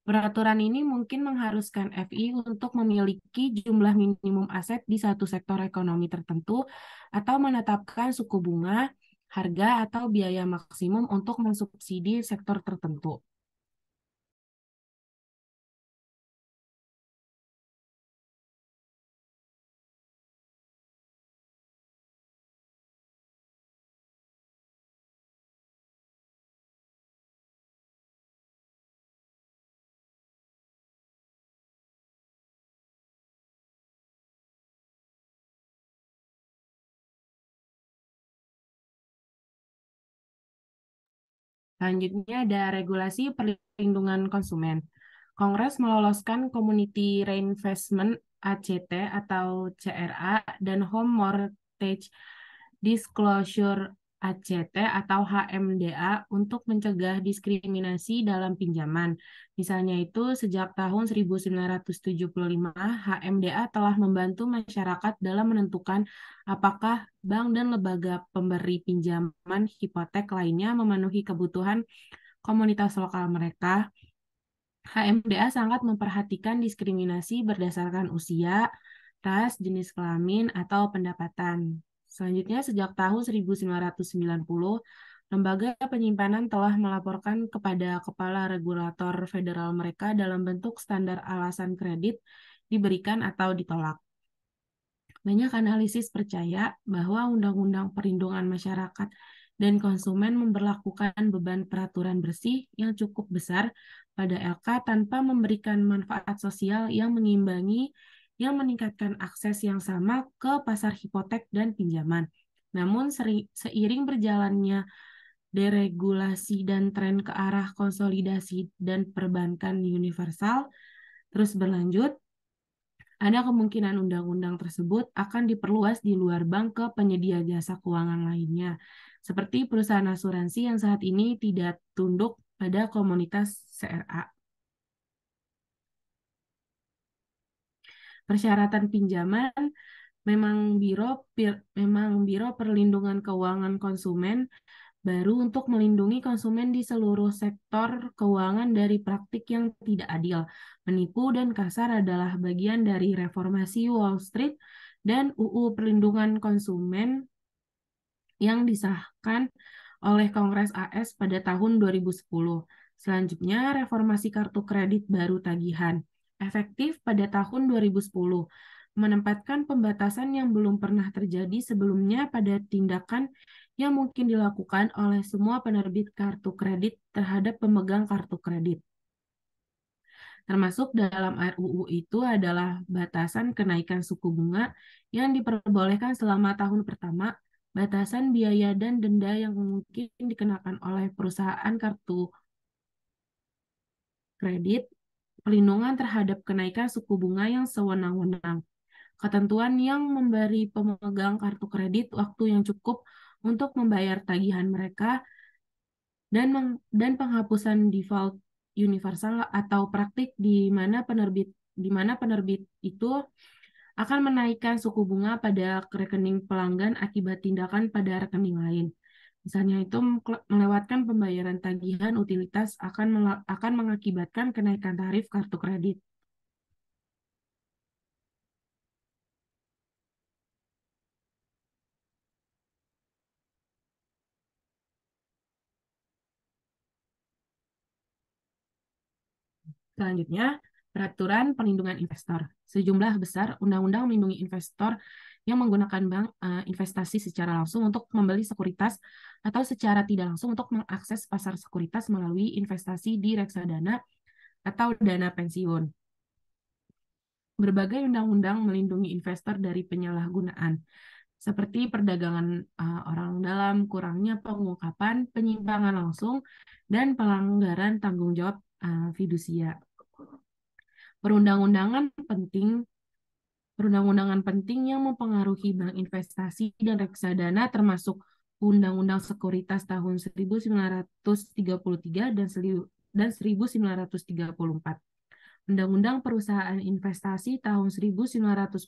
Peraturan ini mungkin mengharuskan FI untuk memiliki jumlah minimum aset di satu sektor ekonomi tertentu atau menetapkan suku bunga, harga, atau biaya maksimum untuk mensubsidi sektor tertentu. Selanjutnya ada regulasi perlindungan konsumen. Kongres meloloskan Community Reinvestment ACT atau CRA dan Home Mortgage Disclosure ACT atau HMDA untuk mencegah diskriminasi dalam pinjaman. Misalnya itu sejak tahun 1975 HMDA telah membantu masyarakat dalam menentukan apakah bank dan lembaga pemberi pinjaman hipotek lainnya memenuhi kebutuhan komunitas lokal mereka. HMDA sangat memperhatikan diskriminasi berdasarkan usia, ras, jenis kelamin, atau pendapatan. Selanjutnya, sejak tahun 1990, lembaga penyimpanan telah melaporkan kepada kepala regulator federal mereka dalam bentuk standar alasan kredit diberikan atau ditolak. Banyak analisis percaya bahwa Undang-Undang Perlindungan Masyarakat dan Konsumen memberlakukan beban peraturan bersih yang cukup besar pada LK tanpa memberikan manfaat sosial yang mengimbangi yang meningkatkan akses yang sama ke pasar hipotek dan pinjaman. Namun seiring berjalannya deregulasi dan tren ke arah konsolidasi dan perbankan universal terus berlanjut, ada kemungkinan undang-undang tersebut akan diperluas di luar bank ke penyedia jasa keuangan lainnya, seperti perusahaan asuransi yang saat ini tidak tunduk pada komunitas CRA. Persyaratan pinjaman memang Biro Perlindungan Keuangan Konsumen baru untuk melindungi konsumen di seluruh sektor keuangan dari praktik yang tidak adil, menipu, dan kasar adalah bagian dari reformasi Wall Street dan UU Perlindungan Konsumen yang disahkan oleh Kongres AS pada tahun 2010. Selanjutnya, reformasi kartu kredit baru tagihan. Efektif pada tahun 2010, menempatkan pembatasan yang belum pernah terjadi sebelumnya pada tindakan yang mungkin dilakukan oleh semua penerbit kartu kredit terhadap pemegang kartu kredit. Termasuk dalam RUU itu adalah batasan kenaikan suku bunga yang diperbolehkan selama tahun pertama, batasan biaya dan denda yang mungkin dikenakan oleh perusahaan kartu kredit, pelindungan terhadap kenaikan suku bunga yang sewenang-wenang, ketentuan yang memberi pemegang kartu kredit waktu yang cukup untuk membayar tagihan mereka, dan penghapusan default universal atau praktik di mana penerbit itu akan menaikkan suku bunga pada rekening pelanggan akibat tindakan pada rekening lain. Misalnya itu melewatkan pembayaran tagihan utilitas akan mengakibatkan kenaikan tarif kartu kredit. Selanjutnya, peraturan perlindungan investor. Sejumlah besar undang-undang melindungi investor yang menggunakan bank investasi secara langsung untuk membeli sekuritas atau secara tidak langsung untuk mengakses pasar sekuritas melalui investasi di reksadana atau dana pensiun. Berbagai undang-undang melindungi investor dari penyalahgunaan, seperti perdagangan orang dalam, kurangnya pengungkapan, penyimpangan langsung, dan pelanggaran tanggung jawab fidusia. Perundang-undangan penting Perundang-undangan penting yang mempengaruhi bank investasi dan reksadana termasuk Undang-Undang Sekuritas tahun 1933 dan 1934. Undang-Undang Perusahaan Investasi tahun 1940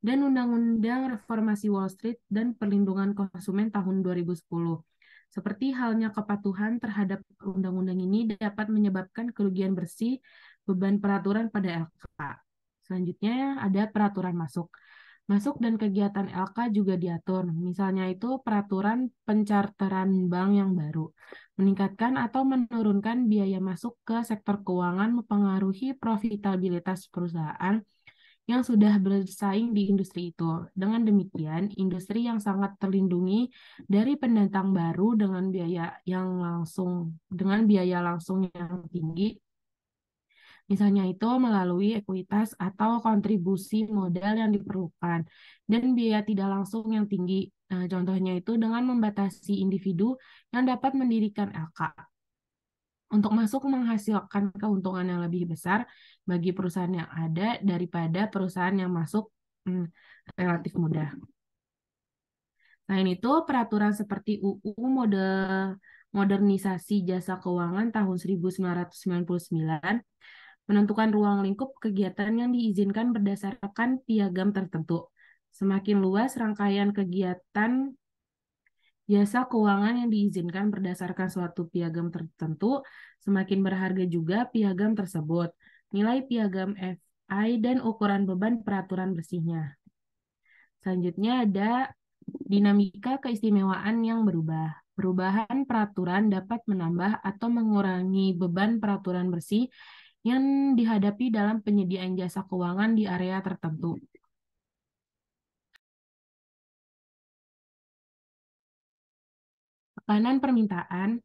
dan Undang-Undang Reformasi Wall Street dan Perlindungan Konsumen tahun 2010. Seperti halnya kepatuhan terhadap undang-undang ini dapat menyebabkan kerugian bersih beban peraturan pada LK. Selanjutnya ada peraturan masuk. Masuk dan kegiatan LK juga diatur. Misalnya itu peraturan pencharteran bank yang baru. Meningkatkan atau menurunkan biaya masuk ke sektor keuangan mempengaruhi profitabilitas perusahaan yang sudah bersaing di industri itu. Dengan demikian, industri yang sangat terlindungi dari pendatang baru dengan biaya langsung yang tinggi, misalnya itu melalui ekuitas atau kontribusi modal yang diperlukan, dan biaya tidak langsung yang tinggi. Contohnya itu dengan membatasi individu yang dapat mendirikan LK untuk masuk menghasilkan keuntungan yang lebih besar bagi perusahaan yang ada daripada perusahaan yang masuk relatif mudah. Selain itu, peraturan seperti UU Modernisasi Jasa Keuangan tahun 1999 menentukan ruang lingkup kegiatan yang diizinkan berdasarkan piagam tertentu. Semakin luas rangkaian kegiatan jasa keuangan yang diizinkan berdasarkan suatu piagam tertentu, semakin berharga juga piagam tersebut. Nilai piagam FI dan ukuran beban peraturan bersihnya. Selanjutnya ada dinamika keistimewaan yang berubah. Perubahan peraturan dapat menambah atau mengurangi beban peraturan bersih yang dihadapi dalam penyediaan jasa keuangan di area tertentu. Tekanan permintaan,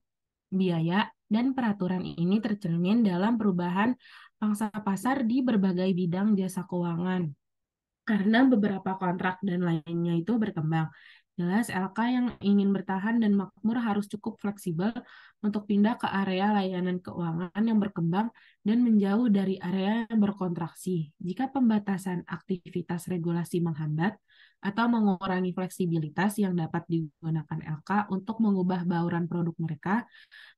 biaya, dan peraturan ini tercermin dalam perubahan pangsa pasar di berbagai bidang jasa keuangan. Karena beberapa kontrak dan lainnya itu berkembang. Jelas LK yang ingin bertahan dan makmur harus cukup fleksibel untuk pindah ke area layanan keuangan yang berkembang dan menjauh dari area yang berkontraksi. Jika pembatasan aktivitas regulasi menghambat atau mengurangi fleksibilitas yang dapat digunakan LK untuk mengubah bauran produk mereka,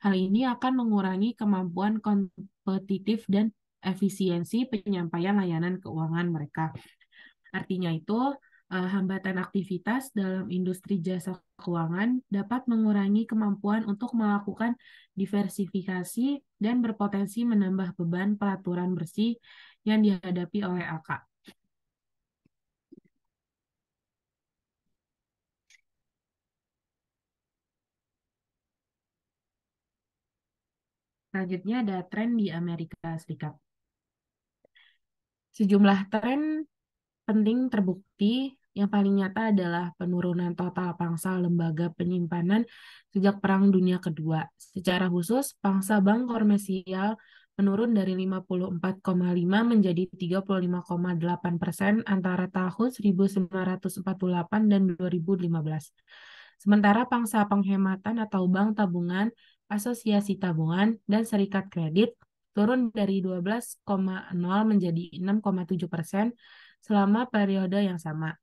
hal ini akan mengurangi kemampuan kompetitif dan efisiensi penyampaian layanan keuangan mereka. Artinya itu, hambatan aktivitas dalam industri jasa keuangan dapat mengurangi kemampuan untuk melakukan diversifikasi dan berpotensi menambah beban peraturan bersih yang dihadapi oleh LK. Selanjutnya ada tren di Amerika Serikat. Sejumlah tren penting terbukti. Yang paling nyata adalah penurunan total pangsa lembaga penyimpanan sejak Perang Dunia Kedua. Secara khusus, pangsa bank komersial menurun dari 54,5 menjadi 35,8% antara tahun 1948 dan 2015. Sementara pangsa penghematan atau bank tabungan, asosiasi tabungan, dan serikat kredit turun dari 12,0 menjadi 6,7% selama periode yang sama.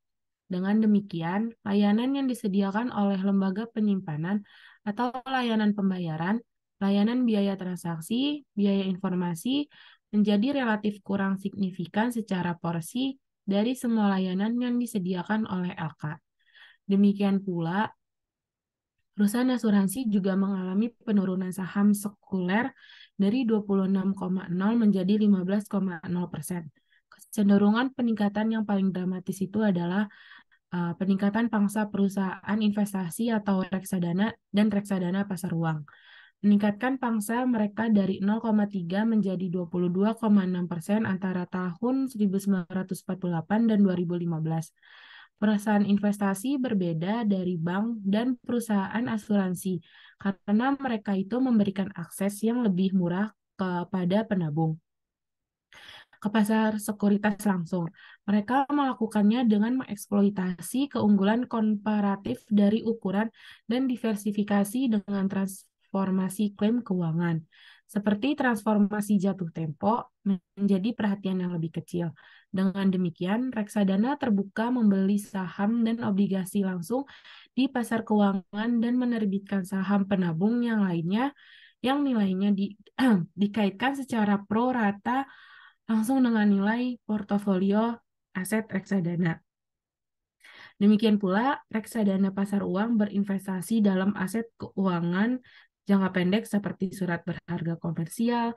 Dengan demikian, layanan yang disediakan oleh lembaga penyimpanan atau layanan pembayaran, layanan biaya transaksi, biaya informasi menjadi relatif kurang signifikan secara porsi dari semua layanan yang disediakan oleh LK. Demikian pula, perusahaan asuransi juga mengalami penurunan saham sekuler dari 26,0 menjadi 15,0%. Kecenderungan peningkatan yang paling dramatis itu adalah peningkatan pangsa perusahaan investasi atau reksadana dan reksadana pasar uang. Meningkatkan pangsa mereka dari 0,3 menjadi 22,6% antara tahun 1948 dan 2015. Perusahaan investasi berbeda dari bank dan perusahaan asuransi karena mereka itu memberikan akses yang lebih murah kepada penabung ke pasar sekuritas langsung. Mereka melakukannya dengan mengeksploitasi keunggulan komparatif dari ukuran dan diversifikasi dengan transformasi klaim keuangan, seperti transformasi jatuh tempo menjadi perhatian yang lebih kecil. Dengan demikian, reksadana terbuka membeli saham dan obligasi langsung di pasar keuangan dan menerbitkan saham penabung yang lainnya yang nilainya dikaitkan secara pro rata langsung dengan nilai portofolio aset reksadana. Demikian pula, reksadana pasar uang berinvestasi dalam aset keuangan jangka pendek seperti surat berharga komersial,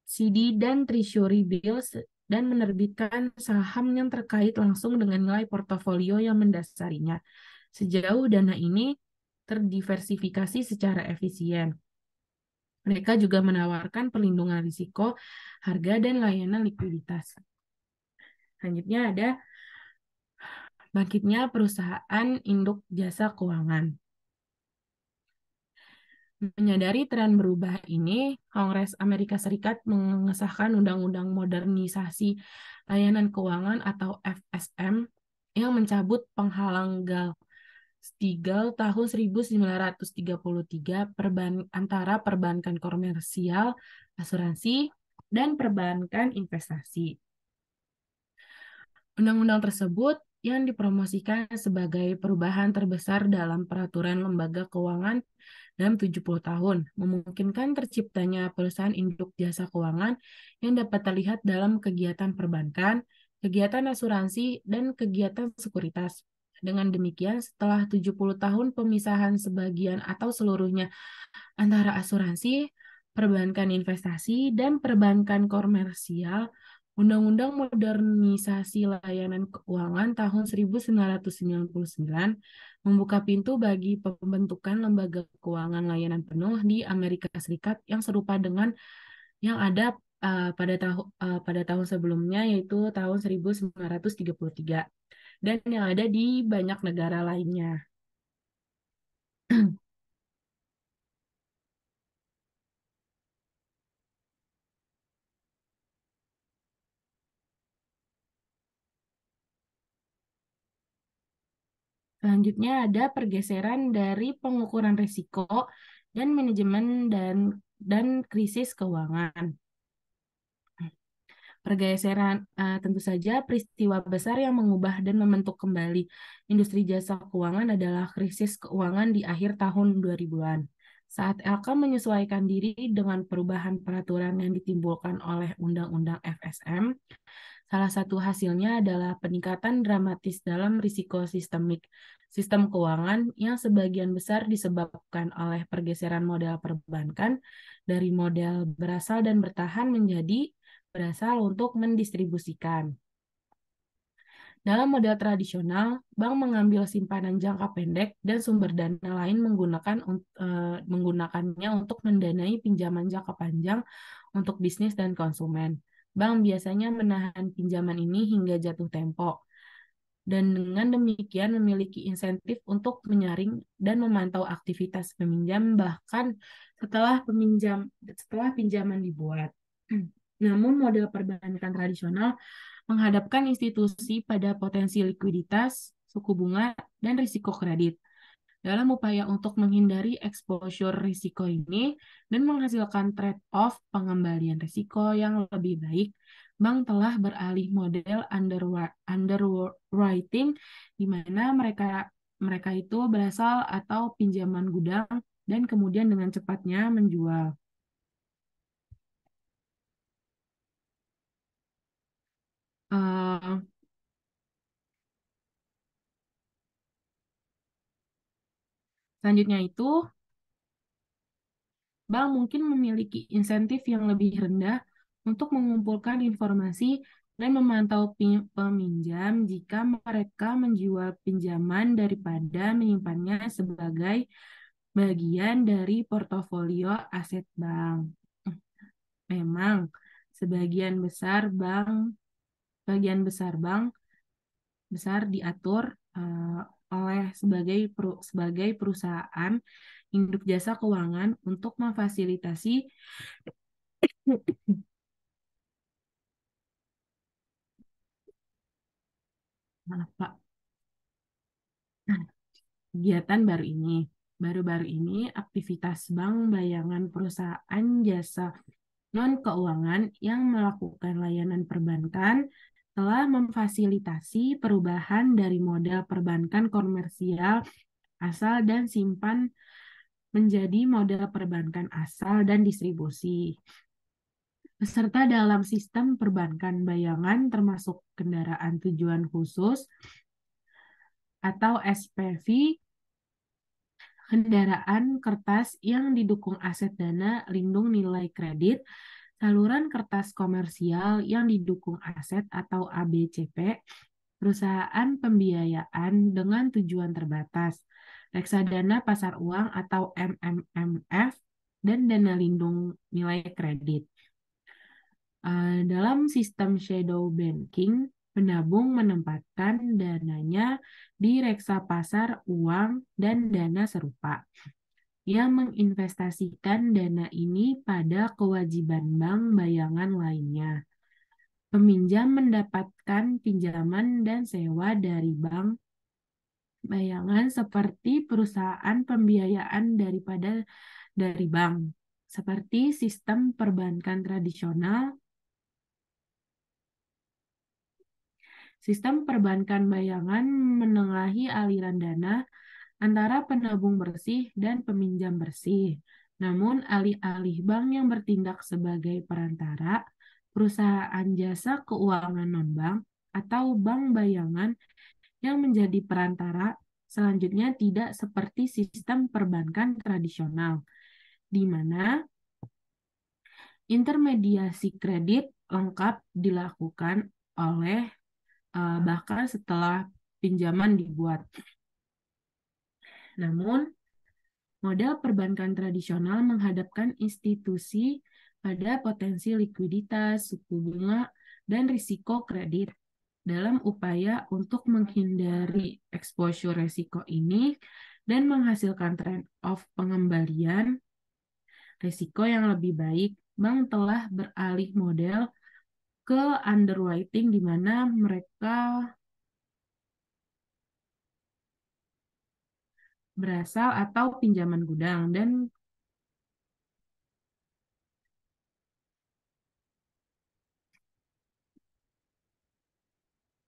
CD, dan treasury bills dan menerbitkan saham yang terkait langsung dengan nilai portofolio yang mendasarinya. Sejauh dana ini terdiversifikasi secara efisien. Mereka juga menawarkan perlindungan risiko, harga, dan layanan likuiditas. Selanjutnya ada bangkitnya perusahaan induk jasa keuangan. Menyadari tren berubah ini, Kongres Amerika Serikat mengesahkan Undang-Undang Modernisasi Layanan Keuangan atau FSM yang mencabut penghalang Glass-Steagall tahun 1933 antara perbankan komersial, asuransi, dan perbankan investasi. Undang-undang tersebut yang dipromosikan sebagai perubahan terbesar dalam peraturan lembaga keuangan dalam 70 tahun, memungkinkan terciptanya perusahaan induk jasa keuangan yang dapat terlihat dalam kegiatan perbankan, kegiatan asuransi, dan kegiatan sekuritas. Dengan demikian, setelah 70 tahun pemisahan sebagian atau seluruhnya antara asuransi, perbankan investasi, dan perbankan komersial, Undang-Undang Modernisasi Layanan Keuangan tahun 1999 membuka pintu bagi pembentukan lembaga keuangan layanan penuh di Amerika Serikat yang serupa dengan yang ada pada tahun sebelumnya, yaitu tahun 1933 dan yang ada di banyak negara lainnya. Selanjutnya ada pergeseran dari pengukuran risiko dan manajemen dan krisis keuangan. Pergeseran tentu saja peristiwa besar yang mengubah dan membentuk kembali industri jasa keuangan adalah krisis keuangan di akhir tahun 2000-an. Saat LK menyesuaikan diri dengan perubahan peraturan yang ditimbulkan oleh Undang-Undang FSM, salah satu hasilnya adalah peningkatan dramatis dalam risiko sistem keuangan yang sebagian besar disebabkan oleh pergeseran model perbankan dari model berasal dan bertahan menjadi berasal untuk mendistribusikan. Dalam model tradisional, bank mengambil simpanan jangka pendek dan sumber dana lain menggunakannya untuk mendanai pinjaman jangka panjang untuk bisnis dan konsumen. Bank biasanya menahan pinjaman ini hingga jatuh tempo, dan dengan demikian memiliki insentif untuk menyaring dan memantau aktivitas peminjam bahkan setelah pinjaman dibuat. Namun model perbankan tradisional menghadapkan institusi pada potensi likuiditas, suku bunga, dan risiko kredit. Dalam upaya untuk menghindari exposure risiko ini dan menghasilkan trade-off pengembalian risiko yang lebih baik, bank telah beralih model underwriting di mana mereka mereka itu berasal atau pinjaman gudang dan kemudian dengan cepatnya menjual. Uh, Selanjutnya itu, bank mungkin memiliki insentif yang lebih rendah untuk mengumpulkan informasi dan memantau peminjam jika mereka menjual pinjaman daripada menyimpannya sebagai bagian dari portofolio aset bank. Memang bagian besar bank besar diatur oleh sebagai perusahaan induk jasa keuangan untuk memfasilitasi maaf Pak, kegiatan baru-baru ini aktivitas bank bayangan perusahaan jasa non-keuangan yang melakukan layanan perbankan telah memfasilitasi perubahan dari model perbankan komersial asal dan simpan menjadi model perbankan asal dan distribusi. Peserta dalam sistem perbankan bayangan termasuk kendaraan tujuan khusus atau SPV, kendaraan kertas yang didukung aset dana lindung nilai kredit, saluran kertas komersial yang didukung aset atau ABCP, perusahaan pembiayaan dengan tujuan terbatas, reksadana pasar uang atau MMMF, dan dana lindung nilai kredit. Dalam sistem shadow banking, penabung menempatkan dananya di reksa pasar uang dan dana serupa. Ia menginvestasikan dana ini pada kewajiban bank bayangan lainnya. Peminjam mendapatkan pinjaman dan sewa dari bank bayangan seperti perusahaan pembiayaan dari bank. Seperti sistem perbankan tradisional, sistem perbankan bayangan menengahi aliran dana antara penabung bersih dan peminjam bersih. Namun, alih-alih bank yang bertindak sebagai perantara, perusahaan jasa keuangan non-bank atau bank bayangan yang menjadi perantara selanjutnya tidak seperti sistem perbankan tradisional, di mana intermediasi kredit lengkap dilakukan oleh bahkan setelah pinjaman dibuat. Namun, model perbankan tradisional menghadapkan institusi pada potensi likuiditas, suku bunga, dan risiko kredit. Dalam upaya untuk menghindari exposure risiko ini dan menghasilkan trade-off pengembalian risiko yang lebih baik, bank telah beralih model ke underwriting di mana mereka berasal atau pinjaman gudang dan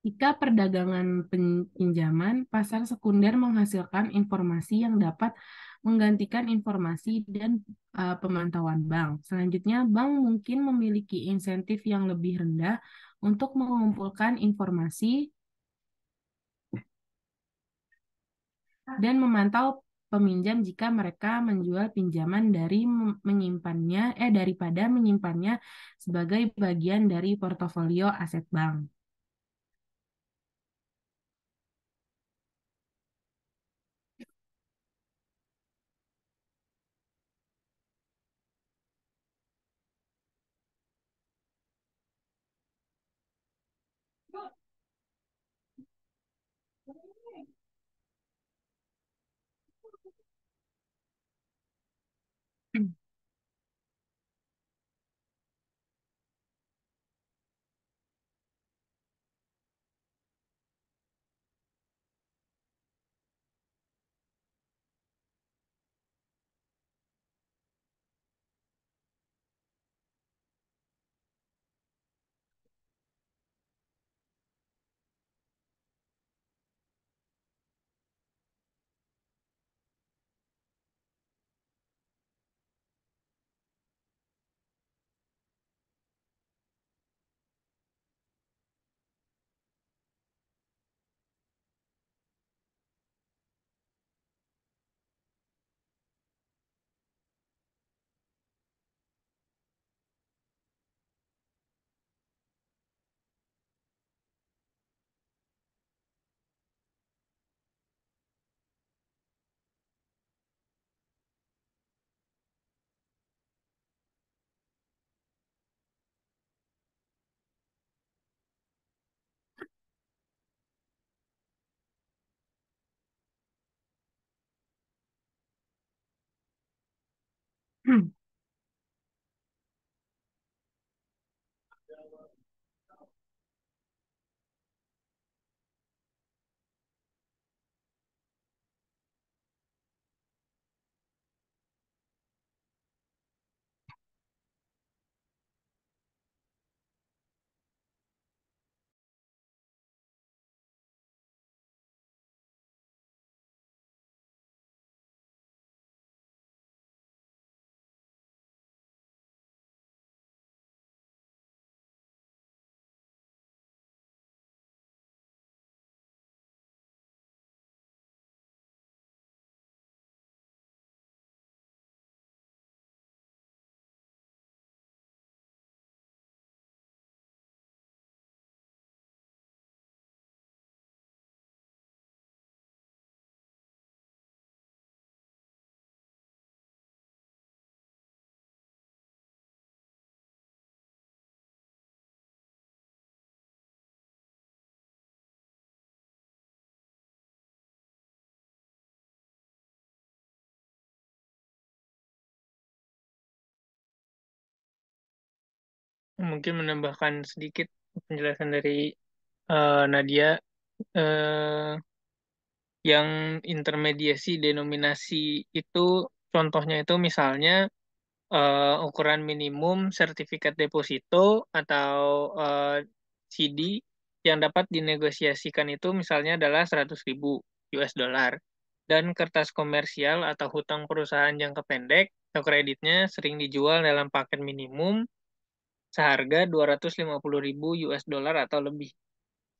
jika perdagangan pinjaman, pasar sekunder menghasilkan informasi yang dapat menggantikan informasi dan pemantauan bank. Selanjutnya, bank mungkin memiliki insentif yang lebih rendah untuk mengumpulkan informasi dan memantau peminjam jika mereka menjual pinjaman daripada menyimpannya sebagai bagian dari portofolio aset bank. Mungkin menambahkan sedikit penjelasan dari Nadia, eh, yang intermediasi denominasi itu contohnya itu misalnya ukuran minimum sertifikat deposito atau CD yang dapat dinegosiasikan itu misalnya adalah 100.000 US dollar. Dan kertas komersial atau hutang perusahaan jangka pendek atau kreditnya sering dijual dalam paket minimum seharga 250.000 US dollar atau lebih.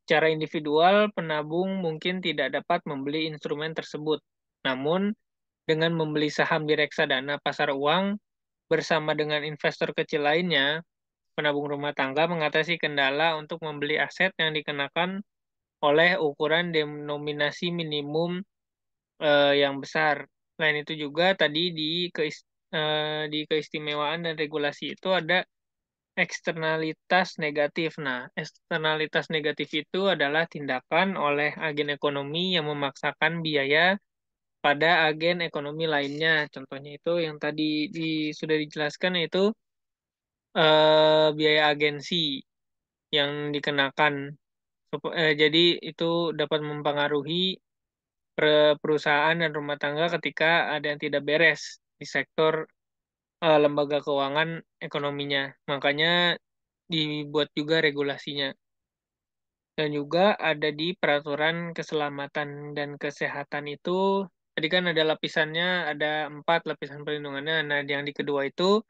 Secara individual, penabung mungkin tidak dapat membeli instrumen tersebut. Namun, dengan membeli saham di reksadana pasar uang bersama dengan investor kecil lainnya, penabung rumah tangga mengatasi kendala untuk membeli aset yang dikenakan oleh ukuran denominasi minimum yang besar. Selain itu juga tadi di keistimewaan dan regulasi itu ada eksternalitas negatif. Nah, eksternalitas negatif itu adalah tindakan oleh agen ekonomi yang memaksakan biaya pada agen ekonomi lainnya. Contohnya itu yang tadi sudah dijelaskan yaitu biaya agensi yang dikenakan. Jadi itu dapat mempengaruhi perusahaan dan rumah tangga ketika ada yang tidak beres di sektor lembaga keuangan ekonominya. Makanya dibuat juga regulasinya. Dan juga ada di peraturan keselamatan dan kesehatan itu, tadi kan ada lapisannya, ada 4 lapisan perlindungannya. Nah, yang di kedua itu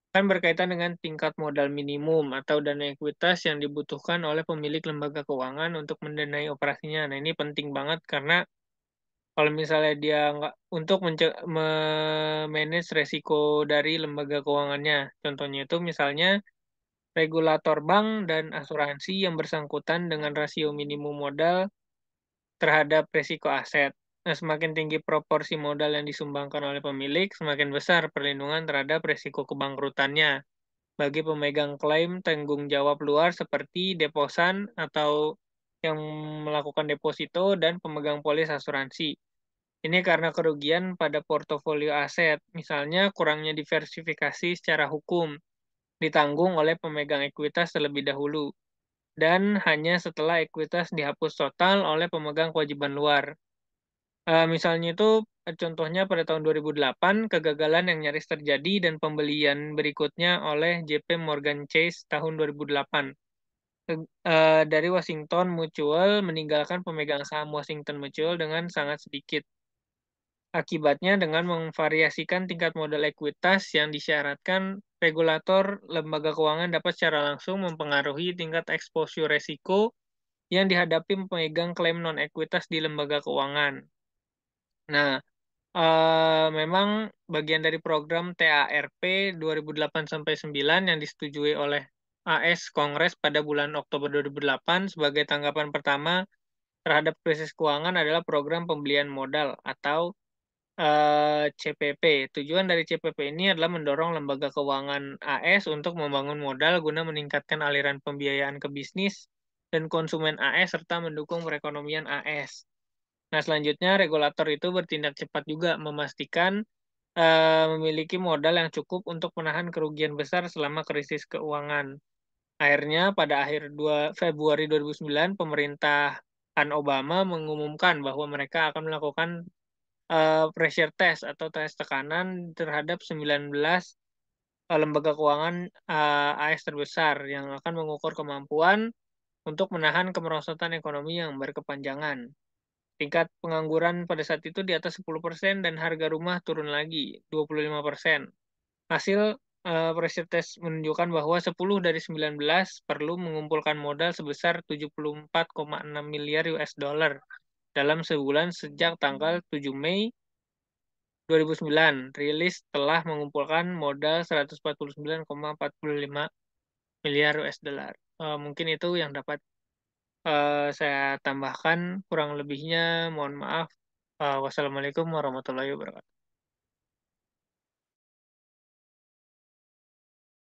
kan berkaitan dengan tingkat modal minimum atau dana ekuitas yang dibutuhkan oleh pemilik lembaga keuangan untuk mendanai operasinya. Nah, ini penting banget karena kalau misalnya dia nggak untuk manage resiko dari lembaga keuangannya. Contohnya itu misalnya regulator bank dan asuransi yang bersangkutan dengan rasio minimum modal terhadap risiko aset. Nah, semakin tinggi proporsi modal yang disumbangkan oleh pemilik, semakin besar perlindungan terhadap risiko kebangkrutannya bagi pemegang klaim tanggung jawab luar seperti deposan atau yang melakukan deposito dan pemegang polis asuransi. Ini karena kerugian pada portofolio aset, misalnya kurangnya diversifikasi secara hukum, ditanggung oleh pemegang ekuitas terlebih dahulu dan hanya setelah ekuitas dihapus total oleh pemegang kewajiban luar. Misalnya itu contohnya pada tahun 2008 kegagalan yang nyaris terjadi dan pembelian berikutnya oleh JP Morgan Chase tahun 2008. Dari Washington Mutual meninggalkan pemegang saham Washington Mutual dengan sangat sedikit. Akibatnya dengan memvariasikan tingkat modal ekuitas yang disyaratkan regulator lembaga keuangan dapat secara langsung mempengaruhi tingkat exposure resiko yang dihadapi pemegang klaim non-ekuitas di lembaga keuangan. Nah, memang bagian dari program TARP 2008-9 yang disetujui oleh AS Kongres pada bulan Oktober 2008 sebagai tanggapan pertama terhadap krisis keuangan adalah program pembelian modal atau CPP. Tujuan dari CPP ini adalah mendorong lembaga keuangan AS untuk membangun modal guna meningkatkan aliran pembiayaan ke bisnis dan konsumen AS serta mendukung perekonomian AS. Nah, selanjutnya regulator itu bertindak cepat juga memastikan memiliki modal yang cukup untuk menahan kerugian besar selama krisis keuangan. Akhirnya pada akhir 2 Februari 2009, pemerintahan Obama mengumumkan bahwa mereka akan melakukan pressure test atau tes tekanan terhadap 19 lembaga keuangan AS terbesar yang akan mengukur kemampuan untuk menahan kemerosotan ekonomi yang berkepanjangan. Tingkat pengangguran pada saat itu di atas 10% dan harga rumah turun lagi 25%. Hasil pressure test menunjukkan bahwa 10 dari 19 perlu mengumpulkan modal sebesar 74,6 miliar US dollar dalam sebulan sejak tanggal 7 Mei 2009. Rilis telah mengumpulkan modal 149,45 miliar US dollar. Mungkin itu yang dapat saya tambahkan. Kurang lebihnya mohon maaf. Wassalamualaikum warahmatullahi wabarakatuh.